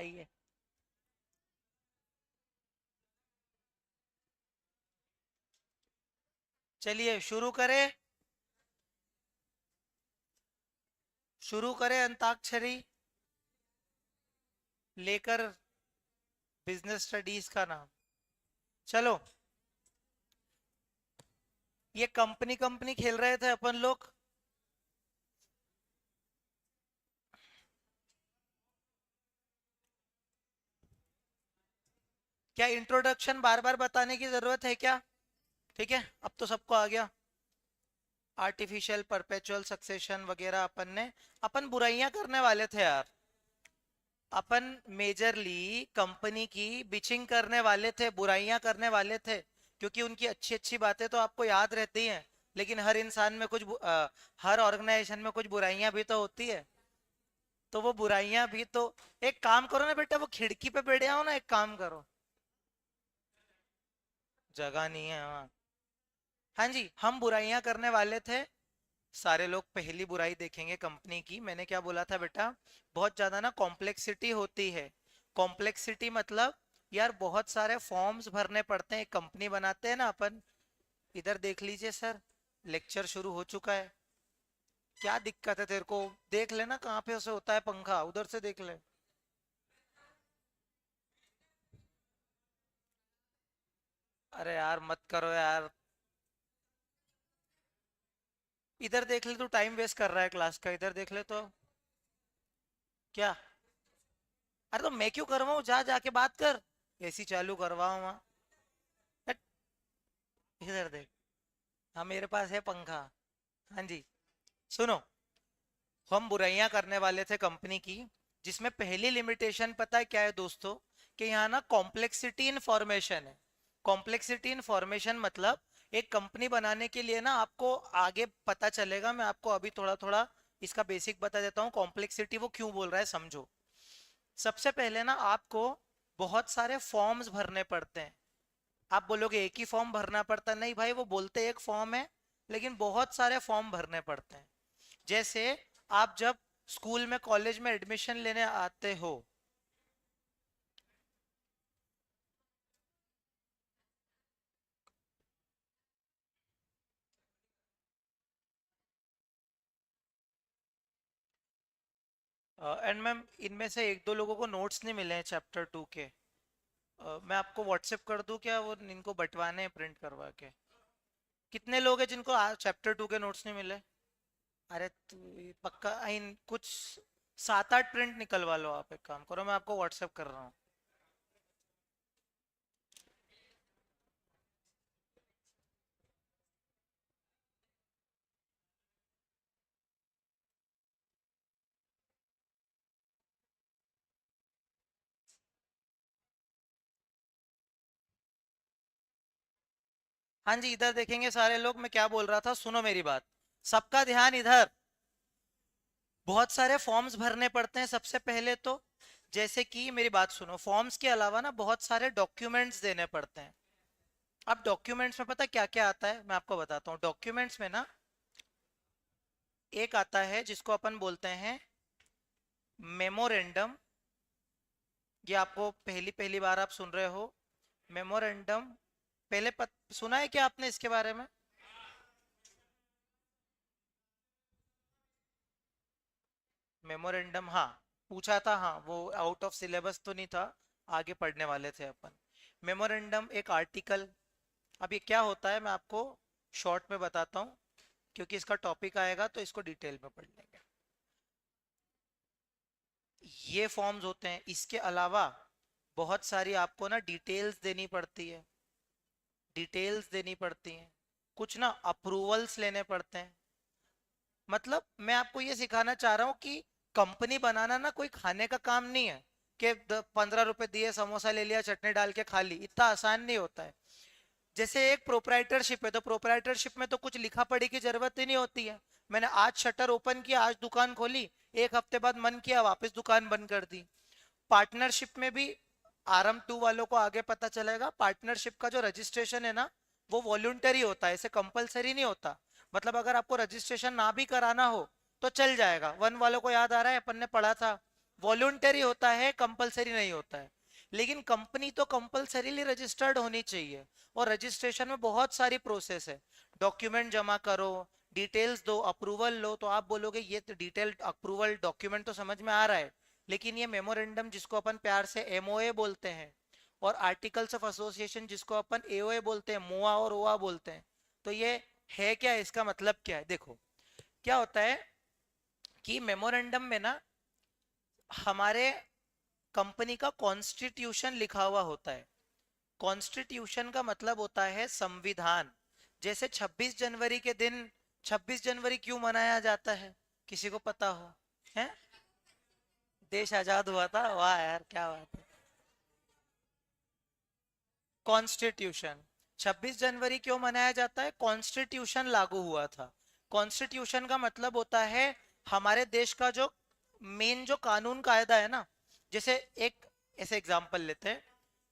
आइए। चलिए शुरू करें अंताक्षरी लेकर बिजनेस स्टडीज का नाम। चलो, ये कंपनी कंपनी खेल रहे थे अपन लोग। क्या इंट्रोडक्शन बार बार बताने की जरूरत है क्या? ठीक है, अब तो सबको आ गया। आर्टिफिशियल परपेचुअल सक्सेशन वगैरह अपन बुराइयां करने वाले थे यार। अपन मेजरली कंपनी की बिचिंग करने वाले थे, बुराइयां करने वाले थे, क्योंकि उनकी अच्छी अच्छी बातें तो आपको याद रहती हैं, लेकिन हर इंसान में हर ऑर्गेनाइजेशन में कुछ बुराइयां भी तो होती है। तो वो बुराइयां भी तो, एक काम करो ना बेटा, वो खिड़की पे बैठ जाओ ना, एक काम करो। जगह नहीं है, हाँ। हाँ जी, हम बुराइयां करने वाले थे। सारे लोग पहली बुराई देखेंगे कंपनी की। मैंने क्या बोला था बेटा? बहुत ज्यादा ना कॉम्प्लेक्सिटी होती है। कॉम्प्लेक्सिटी मतलब यार बहुत सारे फॉर्म्स भरने पड़ते हैं, कंपनी बनाते हैं ना अपन। इधर देख लीजिए सर, लेक्चर शुरू हो चुका है। क्या दिक्कत है तेरे को? देख लेना कहाँ पे उसे होता है पंखा, उधर से देख ले। अरे यार मत करो यार। इधर देख ले, तू टाइम वेस्ट कर रहा है क्लास का, इधर देख ले तो। क्या? अरे तो मैं क्यों करवाऊँ, जा जाके बात कर। एसी चालू करवाओ वहाँ। हट, इधर देख। हाँ मेरे पास है पंखा। हाँ जी। सुनो, हम बुराइयां करने वाले थे कंपनी की, जिसमें पहली लिमिटेशन पता है क्या है दोस्तों? कि यहाँ ना कॉम्प्लेक्सिटी इन फॉर्मेशन है। कॉम्प्लेक्सिटी इन फॉर्मेशन मतलब एक कंपनी बनाने के लिए ना आपको आगे पता चलेगा। मैं आपको अभी थोड़ा थोड़ा इसका बेसिक बता देता हूँ, कॉम्प्लेक्सिटी वो क्यों बोल रहा है समझो। सबसे पहले ना आपको बहुत सारे फॉर्म्स भरने पड़ते हैं। आप बोलोगे एक ही फॉर्म भरना पड़ता, नहीं भाई, वो बोलते एक फॉर्म है, लेकिन बहुत सारे फॉर्म भरने पड़ते हैं। जैसे आप जब स्कूल में कॉलेज में एडमिशन लेने आते हो। एंड मैम, इनमें से एक दो लोगों को नोट्स नहीं मिले हैं चैप्टर 2 के। मैं आपको व्हाट्सएप कर दूं क्या, वो इनको बंटवाने हैं प्रिंट करवा के? कितने लोग हैं जिनको चैप्टर 2 के नोट्स नहीं मिले? अरे तू पक्का इन कुछ 7 8 प्रिंट निकलवा लो। आप एक काम करो, मैं आपको व्हाट्सएप कर रहा हूँ। हाँ जी, इधर देखेंगे सारे लोग। मैं क्या बोल रहा था, सुनो मेरी बात। सबका ध्यान इधर। बहुत सारे फॉर्म्स भरने पड़ते हैं सबसे पहले तो। जैसे कि मेरी बात सुनो, फॉर्म्स के अलावा ना बहुत सारे डॉक्यूमेंट्स देने पड़ते हैं। अब डॉक्यूमेंट्स में पता क्या क्या आता है, मैं आपको बताता हूँ। डॉक्यूमेंट्स में ना एक आता है जिसको अपन बोलते हैं मेमोरेंडम। ये आपको पहली पहली बार आप सुन रहे हो, मेमोरेंडम। सुना है क्या आपने इसके बारे में? मेमोरेंडम, हाँ। पूछा था, हाँ, वो आउट ऑफ सिलेबस तो नहीं था, आगे पढ़ने वाले थे अपन। मेमोरेंडम एक आर्टिकल। अब ये क्या होता है मैं आपको शॉर्ट में बताता हूँ, क्योंकि इसका टॉपिक आएगा तो इसको डिटेल में पढ़ लेंगे। ये फॉर्म्स होते हैं। इसके अलावा बहुत सारी आपको ना डिटेल्स देनी पड़ती है। डिटेल्स देनी पड़ती हैं। कुछ ना अप्रूवल्स लेने पड़ते हैं। मतलब मैं आपको ये सिखाना चाह रहा हूँ कि कंपनी बनाना ना कोई खाने का काम नहीं है कि 15 रुपए दिए, समोसा ले लिया, चटनी डाल के खा ली। इतना आसान नहीं होता है। जैसे एक प्रोप्राइटरशिप है, तो प्रोप्राइटरशिप में तो कुछ लिखा पढ़ी की जरूरत ही नहीं होती है। मैंने आज शटर ओपन किया, आज दुकान खोली, एक हफ्ते बाद मन किया वापस दुकान बंद कर दी। पार्टनरशिप में भी आरएम 2 वालों को आगे पता चलेगा, पार्टनरशिप का जो रजिस्ट्रेशन है ना, वो वॉलंटरी होता है, ऐसे कंपलसरी नहीं होता। मतलब अगर आपको रजिस्ट्रेशन ना भी कराना हो तो चल जाएगा। वन वालों को याद आ रहा है, अपन ने पढ़ा था वॉलंटरी होता है, कंपलसरी नहीं होता है। लेकिन कंपनी तो कंपलसरीली रजिस्टर्ड होनी चाहिए, और रजिस्ट्रेशन में बहुत सारी प्रोसेस है। डॉक्यूमेंट जमा करो, डिटेल्स दो, अप्रूवल लो। तो आप बोलोगे ये तो डिटेल अप्रूवल डॉक्यूमेंट तो समझ में आ रहा है, लेकिन ये मेमोरेंडम जिसको अपन प्यार से एमओए बोलते हैं, और आर्टिकल्स ऑफ एसोसिएशन जिसको अपन एओए बोलते हैं, मोआ और ओआ बोलते हैं, तो ये है क्या, इसका मतलब क्या है? देखो क्या होता है कि मेमोरेंडम में ना हमारे कंपनी का कॉन्स्टिट्यूशन लिखा हुआ होता है। कॉन्स्टिट्यूशन का मतलब होता है संविधान। जैसे 26 जनवरी के दिन, 26 जनवरी क्यों मनाया जाता है, किसी को पता हो? है, देश आजाद हुआ था, वाह यार क्या बात है। कॉन्स्टिट्यूशन, 26 जनवरी क्यों मनाया जाता है? कॉन्स्टिट्यूशन लागू हुआ था। कॉन्स्टिट्यूशन का मतलब होता है हमारे देश का जो मेन जो कानून कायदा है ना। जैसे एक ऐसे एग्जांपल लेते हैं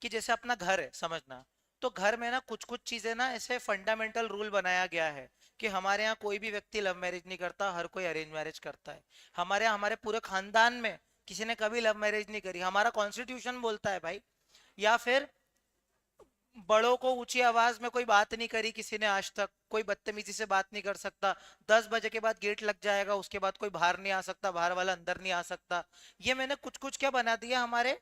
कि जैसे अपना घर है, समझना। तो घर में ना कुछ कुछ चीजें ना ऐसे फंडामेंटल रूल बनाया गया है कि हमारे यहाँ कोई भी व्यक्ति लव मैरिज नहीं करता, हर कोई अरेंज मैरिज करता है। हमारे यहाँ हमारे पूरे खानदान में किसी ने कभी लव मैरिज नहीं करी, हमारा कॉन्स्टिट्यूशन बोलता है भाई। या फिर बड़ों को ऊंची आवाज में कोई बात नहीं करी किसी ने आज तक, कोई बदतमीजी से बात नहीं कर सकता। 10 बजे के बाद गेट लग जाएगा, उसके बाद कोई बाहर नहीं आ सकता, बाहर वाला अंदर नहीं आ सकता। ये मैंने कुछ कुछ क्या बना दिया, हमारे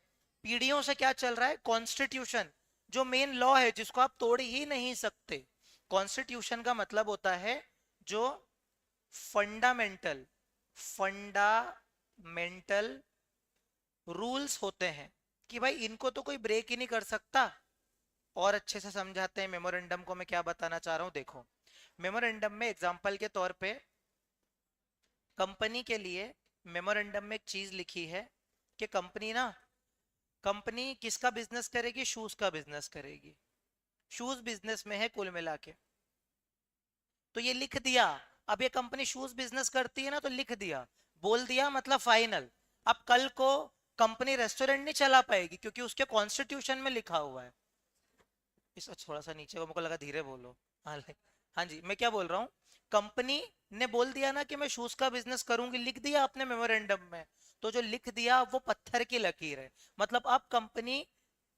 पीढ़ियों से क्या चल रहा है, कॉन्स्टिट्यूशन जो मेन लॉ है जिसको आप तोड़ ही नहीं सकते। कॉन्स्टिट्यूशन का मतलब होता है जो फंडामेंटल फंडामेंटल रूल्स होते हैं कि भाई इनको तो कोई ब्रेक ही नहीं कर सकता। और अच्छे से समझाते हैं मेमोरेंडम को, मैं क्या बताना चाह रहा हूं, देखो। मेमोरेंडम में एग्जांपल के तौर पे कंपनी के लिए मेमोरेंडम में एक चीज लिखी है कि कंपनी ना, कंपनी किसका बिजनेस करेगी, शूज का बिजनेस करेगी। शूज बिजनेस में है कुल मिला के। तो ये लिख दिया। अब ये कंपनी शूज बिजनेस करती है ना, तो लिख दिया, बोल दिया, मतलब फाइनल। अब कल को कंपनी रेस्टोरेंट नहीं चला पाएगी क्योंकि उसके कॉन्स्टिट्यूशन में लिखा हुआ है। इस थोड़ा सा नीचे को, मुझको लगा धीरे बोलो। हाँ हाँ जी, मैं क्या बोल रहा हूँ, कंपनी ने बोल दिया ना कि मैं शूज का बिजनेस करूंगी, लिख दिया आपने मेमोरेंडम में। तो जो लिख दिया वो पत्थर की लकीर है। मतलब अब कंपनी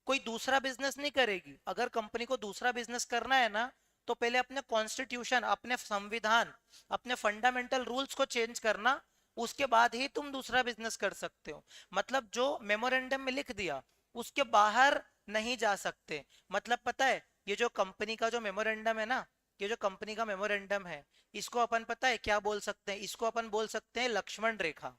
कोई दूसरा बिजनेस नहीं करेगी। अगर कंपनी को दूसरा बिजनेस करना है ना, तो पहले अपने कॉन्स्टिट्यूशन, अपने संविधान, अपने फंडामेंटल रूल्स को चेंज करना, उसके बाद ही तुम दूसरा बिजनेस कर सकते हो। मतलब जो मेमोरेंडम में लिख दिया उसके बाहर नहीं जा सकते। मतलब पता है, ये जो कंपनी का जो मेमोरेंडम है ना, ये जो कंपनी का मेमोरेंडम है, इसको अपन पता है क्या बोल सकते हैं? इसको अपन बोल सकते हैं लक्ष्मण रेखा।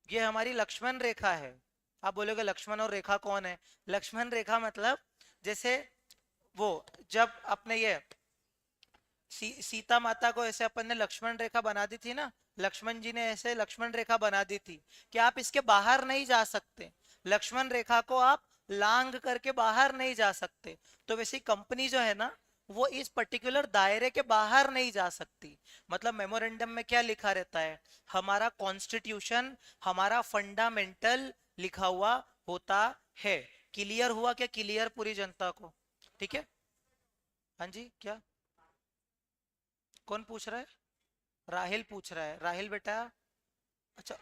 ये हमारी लक्ष्मण रेखा है। आप बोलोगे लक्ष्मण और रेखा कौन है? लक्ष्मण रेखा मतलब जैसे वो, जब अपने ये सीता माता को ऐसे अपन ने लक्ष्मण रेखा बना दी थी ना, लक्ष्मण जी ने ऐसे लक्ष्मण रेखा बना दी थी कि आप इसके बाहर नहीं जा सकते। लक्ष्मण रेखा को आप लांग करके बाहर नहीं जा सकते। तो वैसे कंपनी जो है ना, वो इस पर्टिकुलर दायरे के बाहर नहीं जा सकती। मतलब मेमोरेंडम में क्या लिखा रहता है, हमारा कॉन्स्टिट्यूशन, हमारा फंडामेंटल लिखा हुआ होता है। क्लियर हुआ क्या? क्लियर पूरी जनता को? ठीक है। हाँ जी, क्या? कौन पूछ रहा है? राहिल पूछ रहा है। राहिल बेटा, अच्छा,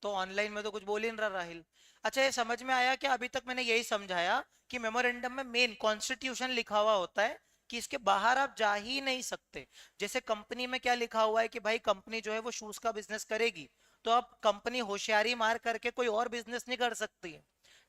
तो ऑनलाइन में तो कुछ बोल ही नहीं रहा राहिल। अच्छा, ये समझ में आया कि अभी तक मैंने यही समझाया कि मेमोरेंडम में मेन कॉन्स्टिट्यूशन लिखा हुआ होता है कि इसके बाहर आप जा ही नहीं सकते। जैसे कंपनी में क्या लिखा हुआ है कि भाई कंपनी जो है वो शूज का बिजनेस करेगी, तो अब कंपनी होशियारी मार करके कोई और बिजनेस नहीं कर सकती है।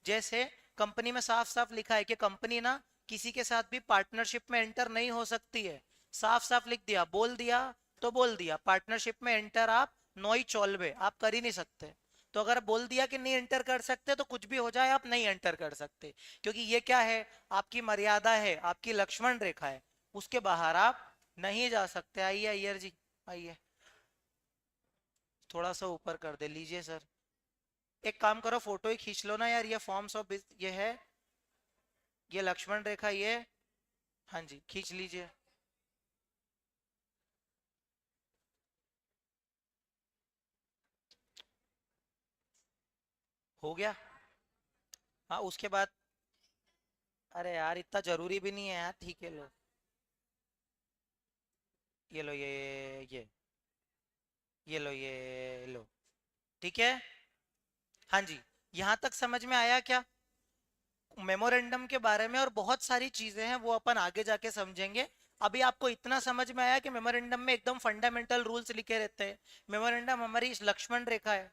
जैसे कंपनी में साफ साफ लिखा है कि कंपनी ना किसी के साथ भी पार्टनरशिप में एंटर नहीं हो सकती है। साफ साफ लिख दिया, बोल दिया तो बोल दिया, पार्टनरशिप में एंटर आप नोई चोलवे आप कर ही नहीं सकते। तो अगर बोल दिया कि नहीं एंटर कर सकते, तो कुछ भी हो जाए आप नहीं एंटर कर सकते, क्योंकि ये क्या है, आपकी मर्यादा है, आपकी लक्ष्मण रेखा है, उसके बाहर आप नहीं जा सकते। आइए अय्यर जी, आइए, थोड़ा सा ऊपर कर दे लीजिए सर। एक काम करो, फोटो ही खींच लो ना यार, ये फॉर्म्स ऑफ, ये है, ये लक्ष्मण रेखा ये। हाँ जी, खींच लीजिए। हो गया। हाँ, उसके बाद, अरे यार इतना जरूरी भी नहीं है यार, ठीक है लो, ये लो, ये लो, ये लो, ठीक है। हाँ जी, यहां तक समझ में आया क्या मेमोरेंडम के बारे में? और बहुत सारी चीजें हैं वो अपन आगे जाके समझेंगे। अभी आपको इतना समझ में आया कि मेमोरेंडम में एकदम फंडामेंटल रूल्स लिखे रहते हैं। मेमोरेंडम हमारी लक्ष्मण रेखा है।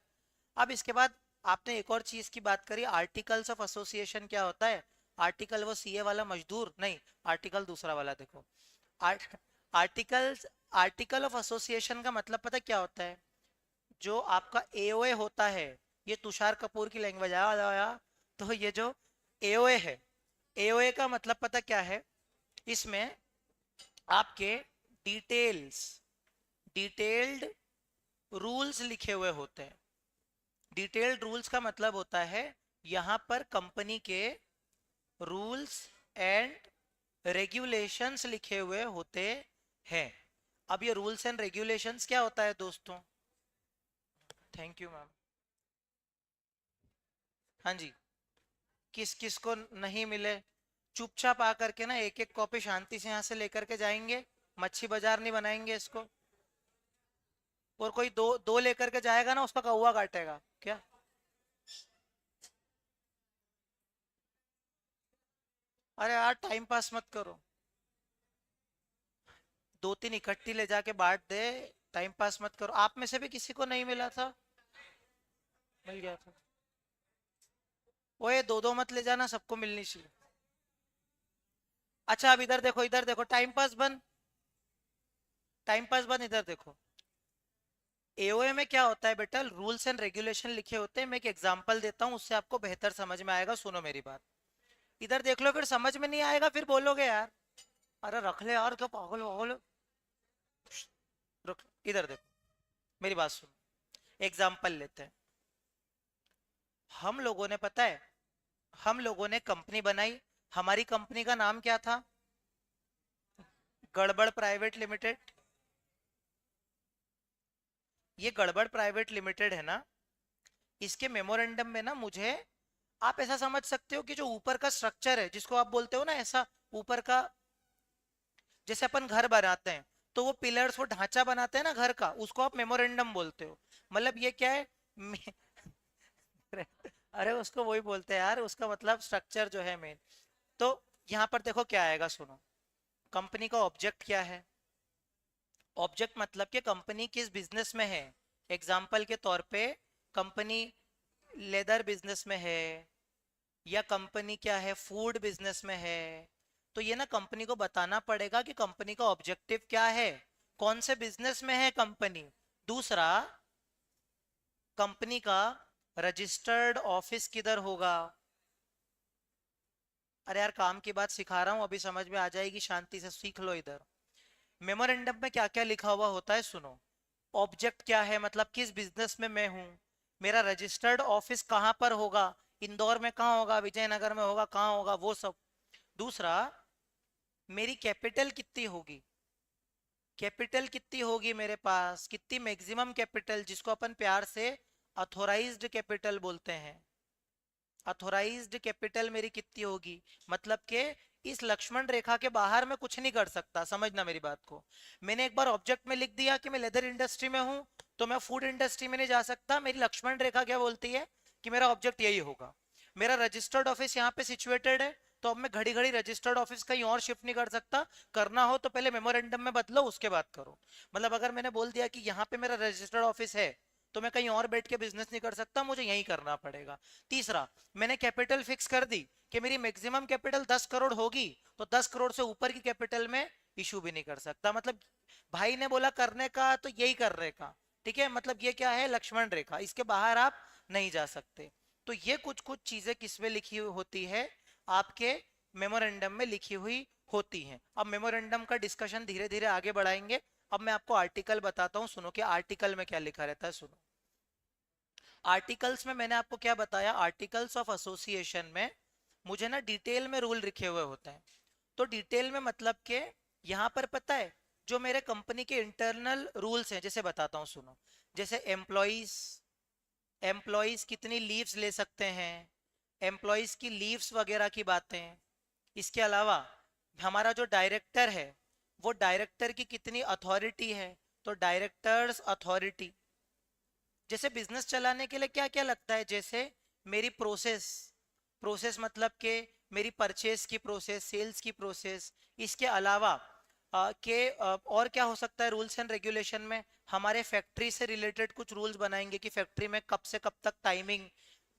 अब इसके बाद आपने एक और चीज की बात करी, आर्टिकल्स ऑफ एसोसिएशन क्या होता है? आर्टिकल वो सीए वाला मजदूर नहीं, आर्टिकल दूसरा वाला देखो। आर्टिकल्स, आर्टिकल ऑफ एसोसिएशन का मतलब पता क्या होता है? जो आपका एओए होता है, ये तुषार कपूर की लैंग्वेज आया आया। तो ये जो एओए है, एओए का मतलब पता क्या है? इसमें आपके डिटेल्स, डिटेल्ड रूल्स लिखे हुए होते हैं। डिटेल्ड रूल्स का मतलब होता है यहां पर कंपनी के रूल्स एंड रेगुलेशंस लिखे हुए होते हैं। अब ये रूल्स एंड रेगुलेशंस क्या होता है दोस्तों? Thank you ma'am. हाँ जी, किस किस को नहीं मिले? चुपचाप आकर के ना एक एक कॉपी शांति से यहाँ से लेकर के जाएंगे। मच्छी बाजार नहीं बनाएंगे इसको। और कोई दो दो लेकर के जाएगा ना, उसका कौवा काटेगा क्या? अरे यार टाइम पास मत करो। दो तीन इकट्ठी ले जाके बांट दे। टाइम पास मत करो। आप में से भी किसी को नहीं मिला था? मिल गया था। ओए दो दो मत ले जाना, सबको मिलनी चाहिए। अच्छा अब इधर देखो, इधर देखो, टाइम पास बंद। टाइम पास बंद, इधर देखो। एओए में क्या होता है बेटा? रूल्स एंड रेगुलेशन लिखे होते हैं। मैं एक एग्जांपल देता हूँ, उससे आपको बेहतर समझ में आएगा। सुनो मेरी बात। इधर देख लो, फिर समझ में नहीं आएगा फिर बोलोगे यार। अरे रख ले यार, क्या पागल वागल हो? रुक, इधर देखो, मेरी बात सुनो। एग्जाम्पल लेते हैं। हम लोगों ने, पता है, हम लोगों ने कंपनी बनाई। हमारी कंपनी का नाम क्या था? गड़बड़ प्राइवेट लिमिटेड। ये गड़बड़ प्राइवेट लिमिटेड है ना, इसके मेमोरेंडम में ना मुझे, आप ऐसा समझ सकते हो कि जो ऊपर का स्ट्रक्चर है, जिसको आप बोलते हो ना ऐसा ऊपर का, जैसे अपन घर बनाते हैं तो वो पिलर्स, वो ढांचा बनाते हैं ना घर का, उसको आप मेमोरेंडम बोलते हो। मतलब ये क्या है? अरे उसको वही बोलते हैं यार, उसका मतलब स्ट्रक्चर जो है मेन। तो यहाँ पर देखो क्या आएगा, सुनो। कंपनी का ऑब्जेक्ट क्या है? ऑब्जेक्ट मतलब कि कंपनी किस बिजनेस में है। एग्जाम्पल के तौर पे, कंपनी लेदर बिजनेस में है, या कंपनी क्या है, फूड बिजनेस में है। तो ये ना कंपनी को बताना पड़ेगा कि कंपनी का ऑब्जेक्टिव क्या है, कौन से बिजनेस में है कंपनी। दूसरा, कंपनी का रजिस्टर्ड ऑफिस किधर होगा। अरे यार काम की बात सिखा रहा हूं, अभी समझ में आ जाएगी, शांति से सीख लो इधर। मेमोरेंडम में क्या क्या लिखा हुआ होता है, सुनो। ऑब्जेक्ट क्या है, मतलब किस बिजनेस में मैं हूं। मेरा रजिस्टर्ड ऑफिस कहां पर होगा, इंदौर में कहाँ होगा, विजयनगर में होगा, कहाँ होगा, वो सब। दूसरा, मेरी कैपिटल कितनी होगी, कैपिटल कितनी होगी मेरे पास, कितनी मैक्सिमम कैपिटल, जिसको अपन प्यार से अथोराइज्ड कैपिटल बोलते हैं। अथोराइज्ड कैपिटल मेरी कितनी होगी, मतलब कि इस लक्ष्मण रेखा के बाहर मैं कुछ नहीं कर सकता, समझना मेरी बात को। मैंने एक बार ऑब्जेक्ट में लिख दिया कि मैं लेदर इंडस्ट्री में हूं, तो मैं फूड इंडस्ट्री में नहीं जा सकता। मेरी लक्ष्मण रेखा क्या बोलती है कि मेरा ऑब्जेक्ट यही होगा। मेरा रजिस्टर्ड ऑफिस यहाँ पे सिचुएटेड है, तो अब मैं घड़ी घड़ी रजिस्टर्ड ऑफिस कहीं और शिफ्ट नहीं कर सकता। करना हो तो पहले मेमोरेंडम में बदलो, उसके बाद करो। मतलब अगर मैंने बोल दिया कि यहाँ पे मेरा रजिस्टर्ड ऑफिस है, तो मैं कहीं और बैठ के बिजनेस नहीं कर सकता, मुझे यही करना पड़ेगा। तीसरा, मैंने कैपिटल फिक्स कर दी कि मेरी मैक्सिमम कैपिटल 10 करोड़ होगी, तो 10 करोड़ से ऊपर की कैपिटल में इशू भी नहीं कर सकता। मतलब भाई ने बोला करने का तो यही करने का। ठीक है, मतलब ये क्या है, लक्ष्मण रेखा, इसके बाहर आप नहीं जा सकते। तो ये कुछ कुछ चीजें किसमें लिखी हुई होती है, आपके मेमोरेंडम में लिखी हुई होती हैं। अब मेमोरेंडम का डिस्कशन धीरे धीरे आगे बढ़ाएंगे। अब मैं आपको आर्टिकल बताता हूँ, सुनो कि आर्टिकल में क्या लिखा रहता है, सुनो। आर्टिकल्स में मैंने आपको क्या बताया, आर्टिकल्स ऑफ एसोसिएशन में मुझे ना डिटेल में रूल लिखे हुए होते हैं। तो डिटेल में मतलब के यहाँ पर पता है, जो मेरे कंपनी के इंटरनल रूल्स हैं, जैसे बताता हूँ सुनो। जैसे एम्प्लॉइज, एम्प्लॉइज कितनी लीव्स ले सकते हैं, एम्प्लॉइज की लीव्स वगैरह की बातें। इसके अलावा हमारा जो डायरेक्टर है, वो डायरेक्टर की कितनी अथॉरिटी है, तो डायरेक्टर्स अथॉरिटी। जैसे बिजनेस चलाने के लिए क्या क्या लगता है, जैसे मेरी प्रोसेस, प्रोसेस मतलब कि मेरी परचेस की प्रोसेस, सेल्स की प्रोसेस, इसके अलावा और क्या हो सकता है रूल्स एंड रेगुलेशन में, हमारे फैक्ट्री से रिलेटेड कुछ रूल्स बनाएंगे कि फैक्ट्री में कब से कब तक टाइमिंग,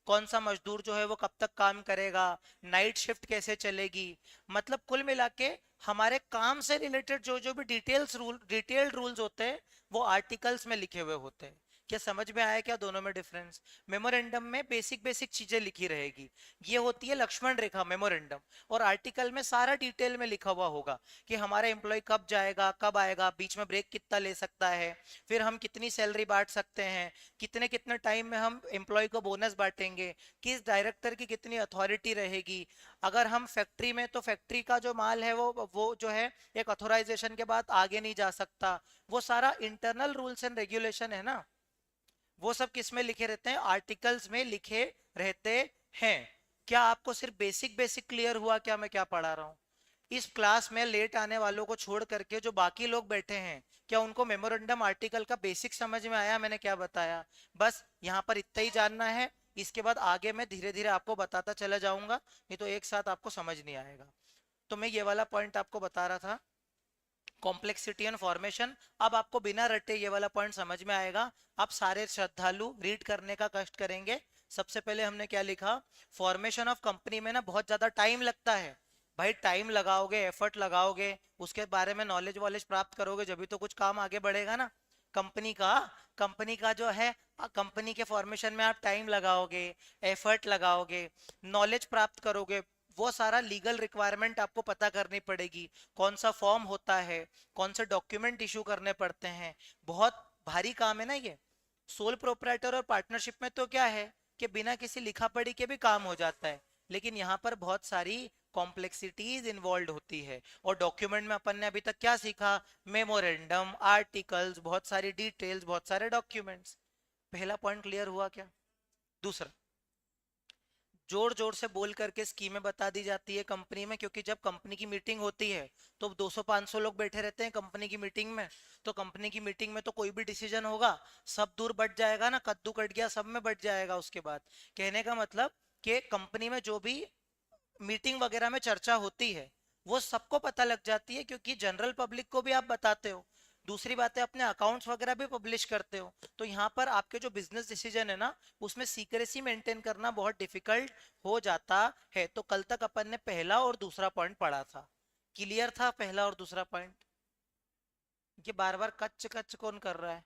कौन सा मजदूर जो है वो कब तक काम करेगा, नाइट शिफ्ट कैसे चलेगी। मतलब कुल मिला के हमारे काम से रिलेटेड जो जो भी डिटेल्ड रूल्स होते हैं वो आर्टिकल्स में लिखे हुए होते हैं। क्या समझ में आया क्या दोनों में डिफरेंस? मेमोरेंडम में बेसिक बेसिक चीजें लिखी रहेगी, ये होती है लक्ष्मण रेखा मेमोरेंडम, और आर्टिकल में सारा डिटेल में लिखा हुआ होगा कि हमारा एम्प्लॉय कब जाएगा कब आएगा, बीच में ब्रेक कितना ले सकता है, फिर हम कितनी सैलरी बांट सकते हैं, कितने कितने टाइम में हम एम्प्लॉय को बोनस बांटेंगे, किस डायरेक्टर की कितनी अथॉरिटी रहेगी, अगर हम फैक्ट्री में तो फैक्ट्री का जो माल है वो जो है एक अथोराइजेशन के बाद आगे नहीं जा सकता। वो सारा इंटरनल रूल्स एंड रेगुलेशन है ना, वो सब किस में लिखे रहते हैं, आर्टिकल्स में लिखे रहते हैं। क्या आपको सिर्फ बेसिक बेसिक क्लियर हुआ क्या मैं क्या पढ़ा रहा हूँ? इस क्लास में लेट आने वालों को छोड़ करके जो बाकी लोग बैठे हैं, क्या उनको मेमोरेंडम आर्टिकल का बेसिक समझ में आया मैंने क्या बताया? बस यहाँ पर इतना ही जानना है, इसके बाद आगे मैं धीरे धीरे आपको बताता चला जाऊंगा, नहीं तो एक साथ आपको समझ नहीं आएगा। तो मैं ये वाला पॉइंट आपको बता रहा था, कॉम्प्लेक्सिटी एंड फॉर्मेशन। अब आपको बिना रटे ये वाला पॉइंट समझ में आएगा। आप सारे श्रद्धालु रीड करने का कष्ट करेंगे। सबसे पहले हमने क्या लिखा, फॉर्मेशन ऑफ कंपनी में ना बहुत ज्यादा टाइम लगता है। भाई टाइम लगाओगे, एफर्ट लगाओगे, उसके बारे में नॉलेज वॉलेज प्राप्त करोगे, जब भी तो कुछ काम आगे बढ़ेगा ना कंपनी का। कंपनी का जो है, कंपनी के फॉर्मेशन में आप टाइम लगाओगे, एफर्ट लगाओगे, नॉलेज प्राप्त करोगे, वो सारा लीगल रिक्वायरमेंट आपको पता करनी पड़ेगी, कौन सा फॉर्म होता है, कौन से डॉक्यूमेंट इशू करने पड़ते हैं। बहुत भारी काम है ना ये। सोल प्रोप्राइटर और पार्टनरशिप में तो क्या है कि बिना किसी लिखा पढ़ी के भी काम हो जाता है, लेकिन यहाँ पर बहुत सारी कॉम्प्लेक्सिटीज इन्वॉल्व होती है। और डॉक्यूमेंट में अपन ने अभी तक क्या सीखा, मेमोरेंडम, आर्टिकल्स, बहुत सारी डिटेल्स, बहुत सारे डॉक्यूमेंट्स। पहला पॉइंट क्लियर हुआ क्या? दूसरा, जोर जोर से बोल करके स्कीमें बता दी जाती है कंपनी में, क्योंकि जब कंपनी की मीटिंग होती है तो 200-500 लोग बैठे रहते हैं कंपनी की मीटिंग में। तो कंपनी की मीटिंग में तो कोई भी डिसीजन होगा सब दूर बढ़ जाएगा ना, कद्दू कट गया सब में बढ़ जाएगा। उसके बाद कहने का मतलब कि कंपनी में जो भी मीटिंग वगैरह में चर्चा होती है वो सबको पता लग जाती है, क्योंकि जनरल पब्लिक को भी आप बताते हो। दूसरी बात है, अपने अकाउंट्स वगैरह भी पब्लिश करते हो, तो यहाँ पर आपके जो बिजनेस डिसीजन है ना उसमें सीक्रेसी मेंटेन करना बहुत डिफिकल्ट हो जाता है। तो कल तक अपन ने पहला और दूसरा पॉइंट पढ़ा था, क्लियर था पहला और दूसरा पॉइंट? ये बार बार कच्च कच्च कौन कर रहा है?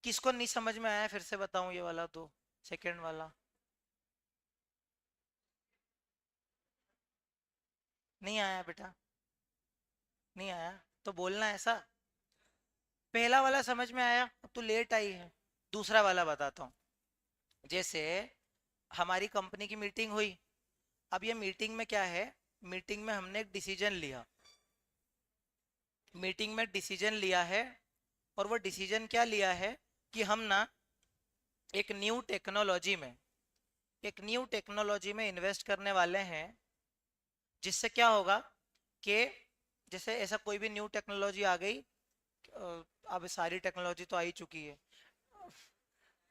किसको नहीं समझ में आया फिर से बताऊं ये वाला, तो सेकंड वाला नहीं आया बेटा? नहीं आया तो बोलना ऐसा। पहला वाला समझ में आया, अब तू लेट आई है। दूसरा वाला बताता हूँ। जैसे हमारी कंपनी की मीटिंग हुई, अब ये मीटिंग में क्या है, मीटिंग में हमने एक डिसीजन लिया, मीटिंग में डिसीजन लिया है, और वो डिसीजन क्या लिया है कि हम ना एक न्यू टेक्नोलॉजी में, एक न्यू टेक्नोलॉजी में इन्वेस्ट करने वाले हैं, जिससे क्या होगा कि जैसे ऐसा कोई भी न्यू टेक्नोलॉजी आ गई, अब सारी टेक्नोलॉजी तो आ ही चुकी है।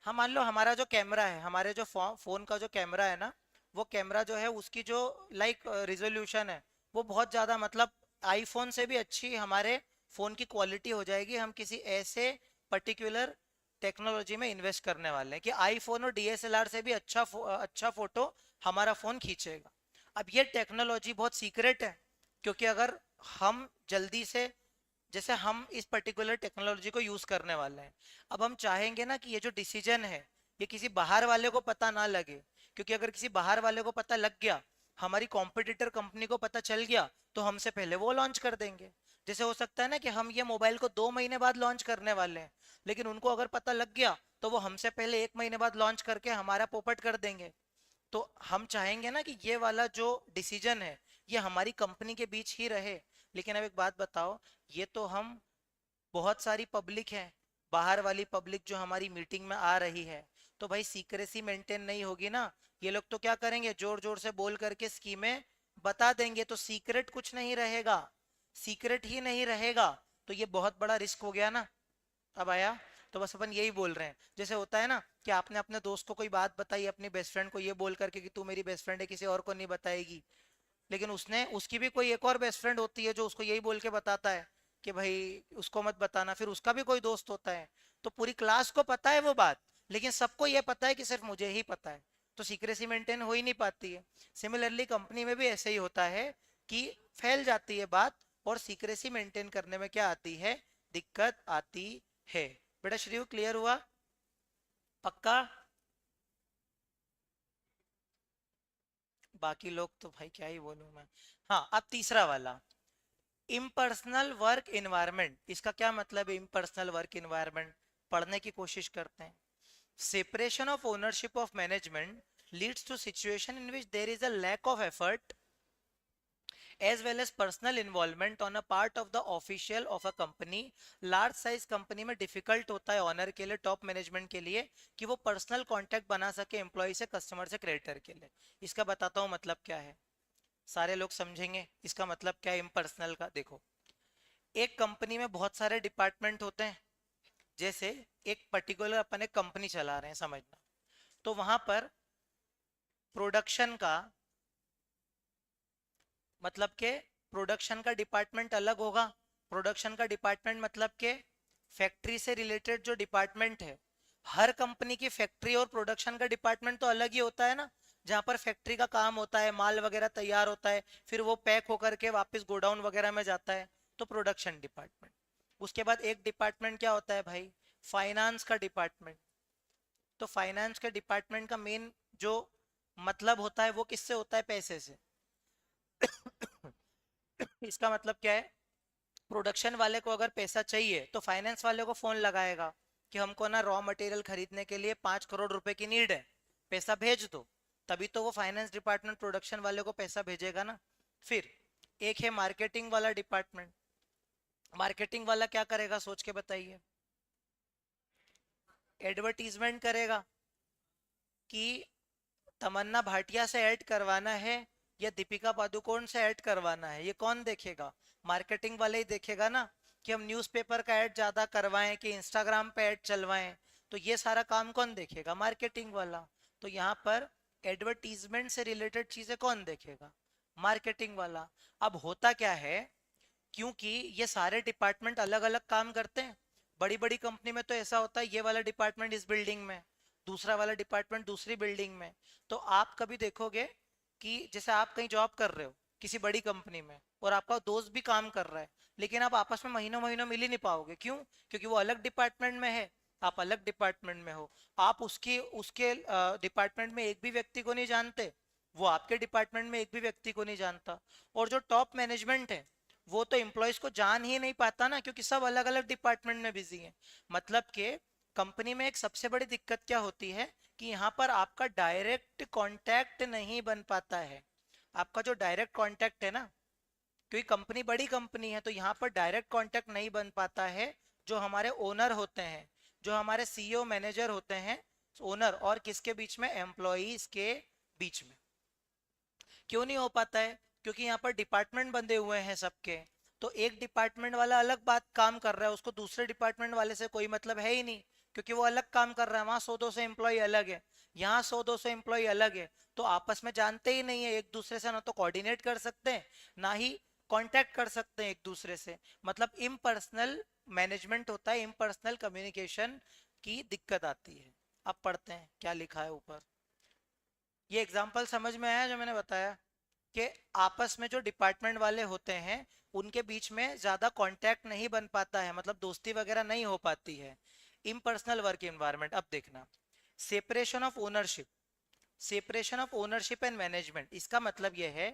हाँ मान लो हमारा जो कैमरा है, हमारे जो फोन का जो कैमरा है ना, वो कैमरा जो है उसकी जो लाइक रिजोल्यूशन है वो बहुत ज्यादा, मतलब आईफोन से भी अच्छी हमारे फोन की क्वालिटी हो जाएगी। हम किसी ऐसे पर्टिकुलर टेक्नोलॉजी में इन्वेस्ट करने वाले हैं कि आईफोन और डीएसएलआर से भी अच्छा फोटो हमारा फोन खींचेगा। अब ये टेक्नोलॉजी बहुत सीक्रेट है, क्योंकि अगर हम जल्दी से, जैसे हम इस पर्टिकुलर टेक्नोलॉजी को यूज करने वाले हैं, अब हम चाहेंगे ना कि ये जो डिसीजन है ये किसी बाहर वाले को पता ना लगे, क्योंकि अगर किसी बाहर वाले को पता लग गया, हमारी कॉम्पिटिटर कंपनी को पता चल गया, तो हमसे पहले वो लॉन्च कर देंगे। जैसे हो सकता है ना कि हम ये मोबाइल को 2 महीने बाद लॉन्च करने वाले हैं, लेकिन उनको अगर पता लग गया तो वो हमसे पहले 1 महीने बाद लॉन्च करके हमारा पोपट कर देंगे। तो हम चाहेंगे ना कि ये वाला जो डिसीजन है ये हमारी कंपनी के बीच ही रहे। लेकिन अब एक बात बताओ, ये तो हम, बहुत सारी पब्लिक है, बाहर वाली पब्लिक जो हमारी मीटिंग में आ रही है, तो भाई सीक्रेसी मेंटेन नहीं होगी ना। ये लोग तो क्या करेंगे, जोर जोर से बोल करके स्कीमें बता देंगे, तो सीक्रेट कुछ नहीं रहेगा, सीक्रेट ही नहीं रहेगा। तो ये बहुत बड़ा रिस्क हो गया ना। अब आया, तो बस अपन यही बोल रहे हैं, जैसे होता है ना कि आपने अपने दोस्त को कोई बात बताई अपनी बेस्ट फ्रेंड को ये बोल करके कि तू मेरी बेस्ट फ्रेंड है, किसी और को नहीं बताएगी, लेकिन उसने उसकी भी कोई एक और बेस्ट फ्रेंड होती है जो उसको यही बोल के बताता है कि भाई उसको मत बताना, फिर उसका भी कोई दोस्त होता है। तो पूरी क्लास को पता है वो बात, लेकिन सबको ये पता है कि सिर्फ मुझे ही पता है, तो सीक्रेसी मेंटेन हो ही नहीं पाती है। सिमिलरली कंपनी में भी ऐसे ही होता है कि फैल जाती है बात, और सीक्रेसी मेंटेन करने में क्या आती है, दिक्कत आती है। बेटा श्रीयू क्लियर हुआ? पक्का? बाकी लोग तो भाई क्या ही बोलूं मैं। हाँ, अब तीसरा वाला, इम्पर्सनल वर्क इन्वायरमेंट। इसका क्या मतलब है इम्पर्सनल वर्क इन्वायरमेंट? पढ़ने की कोशिश करते हैं। Separation of ownership of management leads to situation in which there is a lack of effort as well as personal involvement on a part of the official of a company। Large size company में difficult होता है honour के लिए, top management के लिए, कि वो personal contact बना सके एम्प्लॉय से, कस्टमर से, क्रेडिटर के लिए। इसका बताता हूँ मतलब क्या है, सारे लोग समझेंगे इसका मतलब क्या है इम्पर्सनल का। देखो, एक कंपनी में बहुत सारे डिपार्टमेंट होते हैं, जैसे एक पर्टिकुलर अपन एक कंपनी चला रहे हैं समझना, तो वहां पर प्रोडक्शन का मतलब के प्रोडक्शन का डिपार्टमेंट अलग होगा। प्रोडक्शन का डिपार्टमेंट मतलब के फैक्ट्री से रिलेटेड जो डिपार्टमेंट है, हर कंपनी की फैक्ट्री और प्रोडक्शन का डिपार्टमेंट तो अलग ही होता है ना। जहां पर फैक्ट्री का काम होता है, माल वगैरह तैयार होता है, फिर वो पैक होकर के वापस गोडाउन वगैरह में जाता है, तो प्रोडक्शन डिपार्टमेंट। उसके बाद एक डिपार्टमेंट क्या होता है भाई, फाइनेंस का डिपार्टमेंट। तो फाइनेंस के डिपार्टमेंट का मेन जो मतलब होता है वो किससे होता है, पैसे से। इसका मतलब क्या है, प्रोडक्शन वाले को अगर पैसा चाहिए तो फाइनेंस वाले को फोन लगाएगा कि हमको ना रॉ मटेरियल खरीदने के लिए 5 करोड़ रुपए की नीड है, पैसा भेज दो। तभी तो वो फाइनेंस डिपार्टमेंट प्रोडक्शन वाले को पैसा भेजेगा ना। फिर एक है मार्केटिंग वाला डिपार्टमेंट। मार्केटिंग वाला क्या करेगा सोच के बताइए, एडवर्टीजमेंट करेगा कि तमन्ना भाटिया से ऐड करवाना है या दीपिका पादुकोण से ऐड करवाना है। ये कौन देखेगा, मार्केटिंग वाले ही देखेगा ना, कि हम न्यूज़पेपर का ऐड ज्यादा करवाएं कि इंस्टाग्राम पे ऐड चलवाएं। तो ये सारा काम कौन देखेगा, मार्केटिंग वाला। तो यहाँ पर एडवर्टीजमेंट से रिलेटेड चीजें कौन देखेगा, मार्केटिंग वाला। अब होता क्या है, क्योंकि ये सारे डिपार्टमेंट अलग अलग काम करते हैं, बड़ी बड़ी कंपनी में तो ऐसा होता है ये वाला डिपार्टमेंट इस बिल्डिंग में, दूसरा वाला डिपार्टमेंट दूसरी बिल्डिंग में। तो आप कभी देखोगे कि जैसे आप कहीं जॉब कर रहे हो किसी बड़ी कंपनी में, और आपका दोस्त भी काम कर रहा है, लेकिन आप आपस में महीनों महीनों मिल ही नहीं पाओगे। क्यों? क्योंकि वो अलग डिपार्टमेंट में है, आप अलग डिपार्टमेंट में हो। आप उसके उसके डिपार्टमेंट में एक भी व्यक्ति को नहीं जानते, वो आपके डिपार्टमेंट में एक भी व्यक्ति को नहीं जानता। और जो टॉप मैनेजमेंट है वो तो एम्प्लॉयज को जान ही नहीं पाता ना, क्योंकि सब अलग अलग डिपार्टमेंट में बिजी हैं। मतलब कि कंपनी में एक सबसे बड़ी दिक्कत क्या होती है कि यहाँ पर आपका डायरेक्ट कांटेक्ट नहीं बन पाता है। आपका जो डायरेक्ट कांटेक्ट है ना, क्योंकि कंपनी बड़ी कंपनी है, तो यहाँ पर डायरेक्ट कांटेक्ट नहीं बन पाता है। जो हमारे ओनर होते हैं, जो हमारे सीईओ मैनेजर होते हैं, ओनर और किसके बीच में, एम्प्लॉयज के बीच में। क्यों नहीं हो पाता है, क्योंकि यहाँ पर डिपार्टमेंट बंधे हुए हैं सबके। तो एक डिपार्टमेंट वाला अलग बात काम कर रहा है, उसको दूसरे डिपार्टमेंट वाले से कोई मतलब है ही नहीं, क्योंकि वो अलग काम कर रहा है। वहां 100-200 एम्प्लॉय अलग है, यहाँ 100-200 एम्प्लॉय अलग है, तो आपस में जानते ही नहीं है एक दूसरे से, ना तो कोऑर्डिनेट कर सकते हैं ना ही कांटेक्ट कर सकते हैं एक दूसरे से। मतलब इम्पर्सनल मैनेजमेंट होता है, इम्पर्सनल कम्युनिकेशन की दिक्कत आती है। अब पढ़ते हैं क्या लिखा है ऊपर। ये एग्जाम्पल समझ में आया जो मैंने बताया, कि आपस में जो डिपार्टमेंट वाले होते हैं उनके बीच में ज्यादा कांटेक्ट नहीं बन पाता है, मतलब दोस्ती वगैरह नहीं हो पाती है। Impersonal work environment. अब देखना, separation of ownership. Separation of ownership and management, इसका मतलब यह है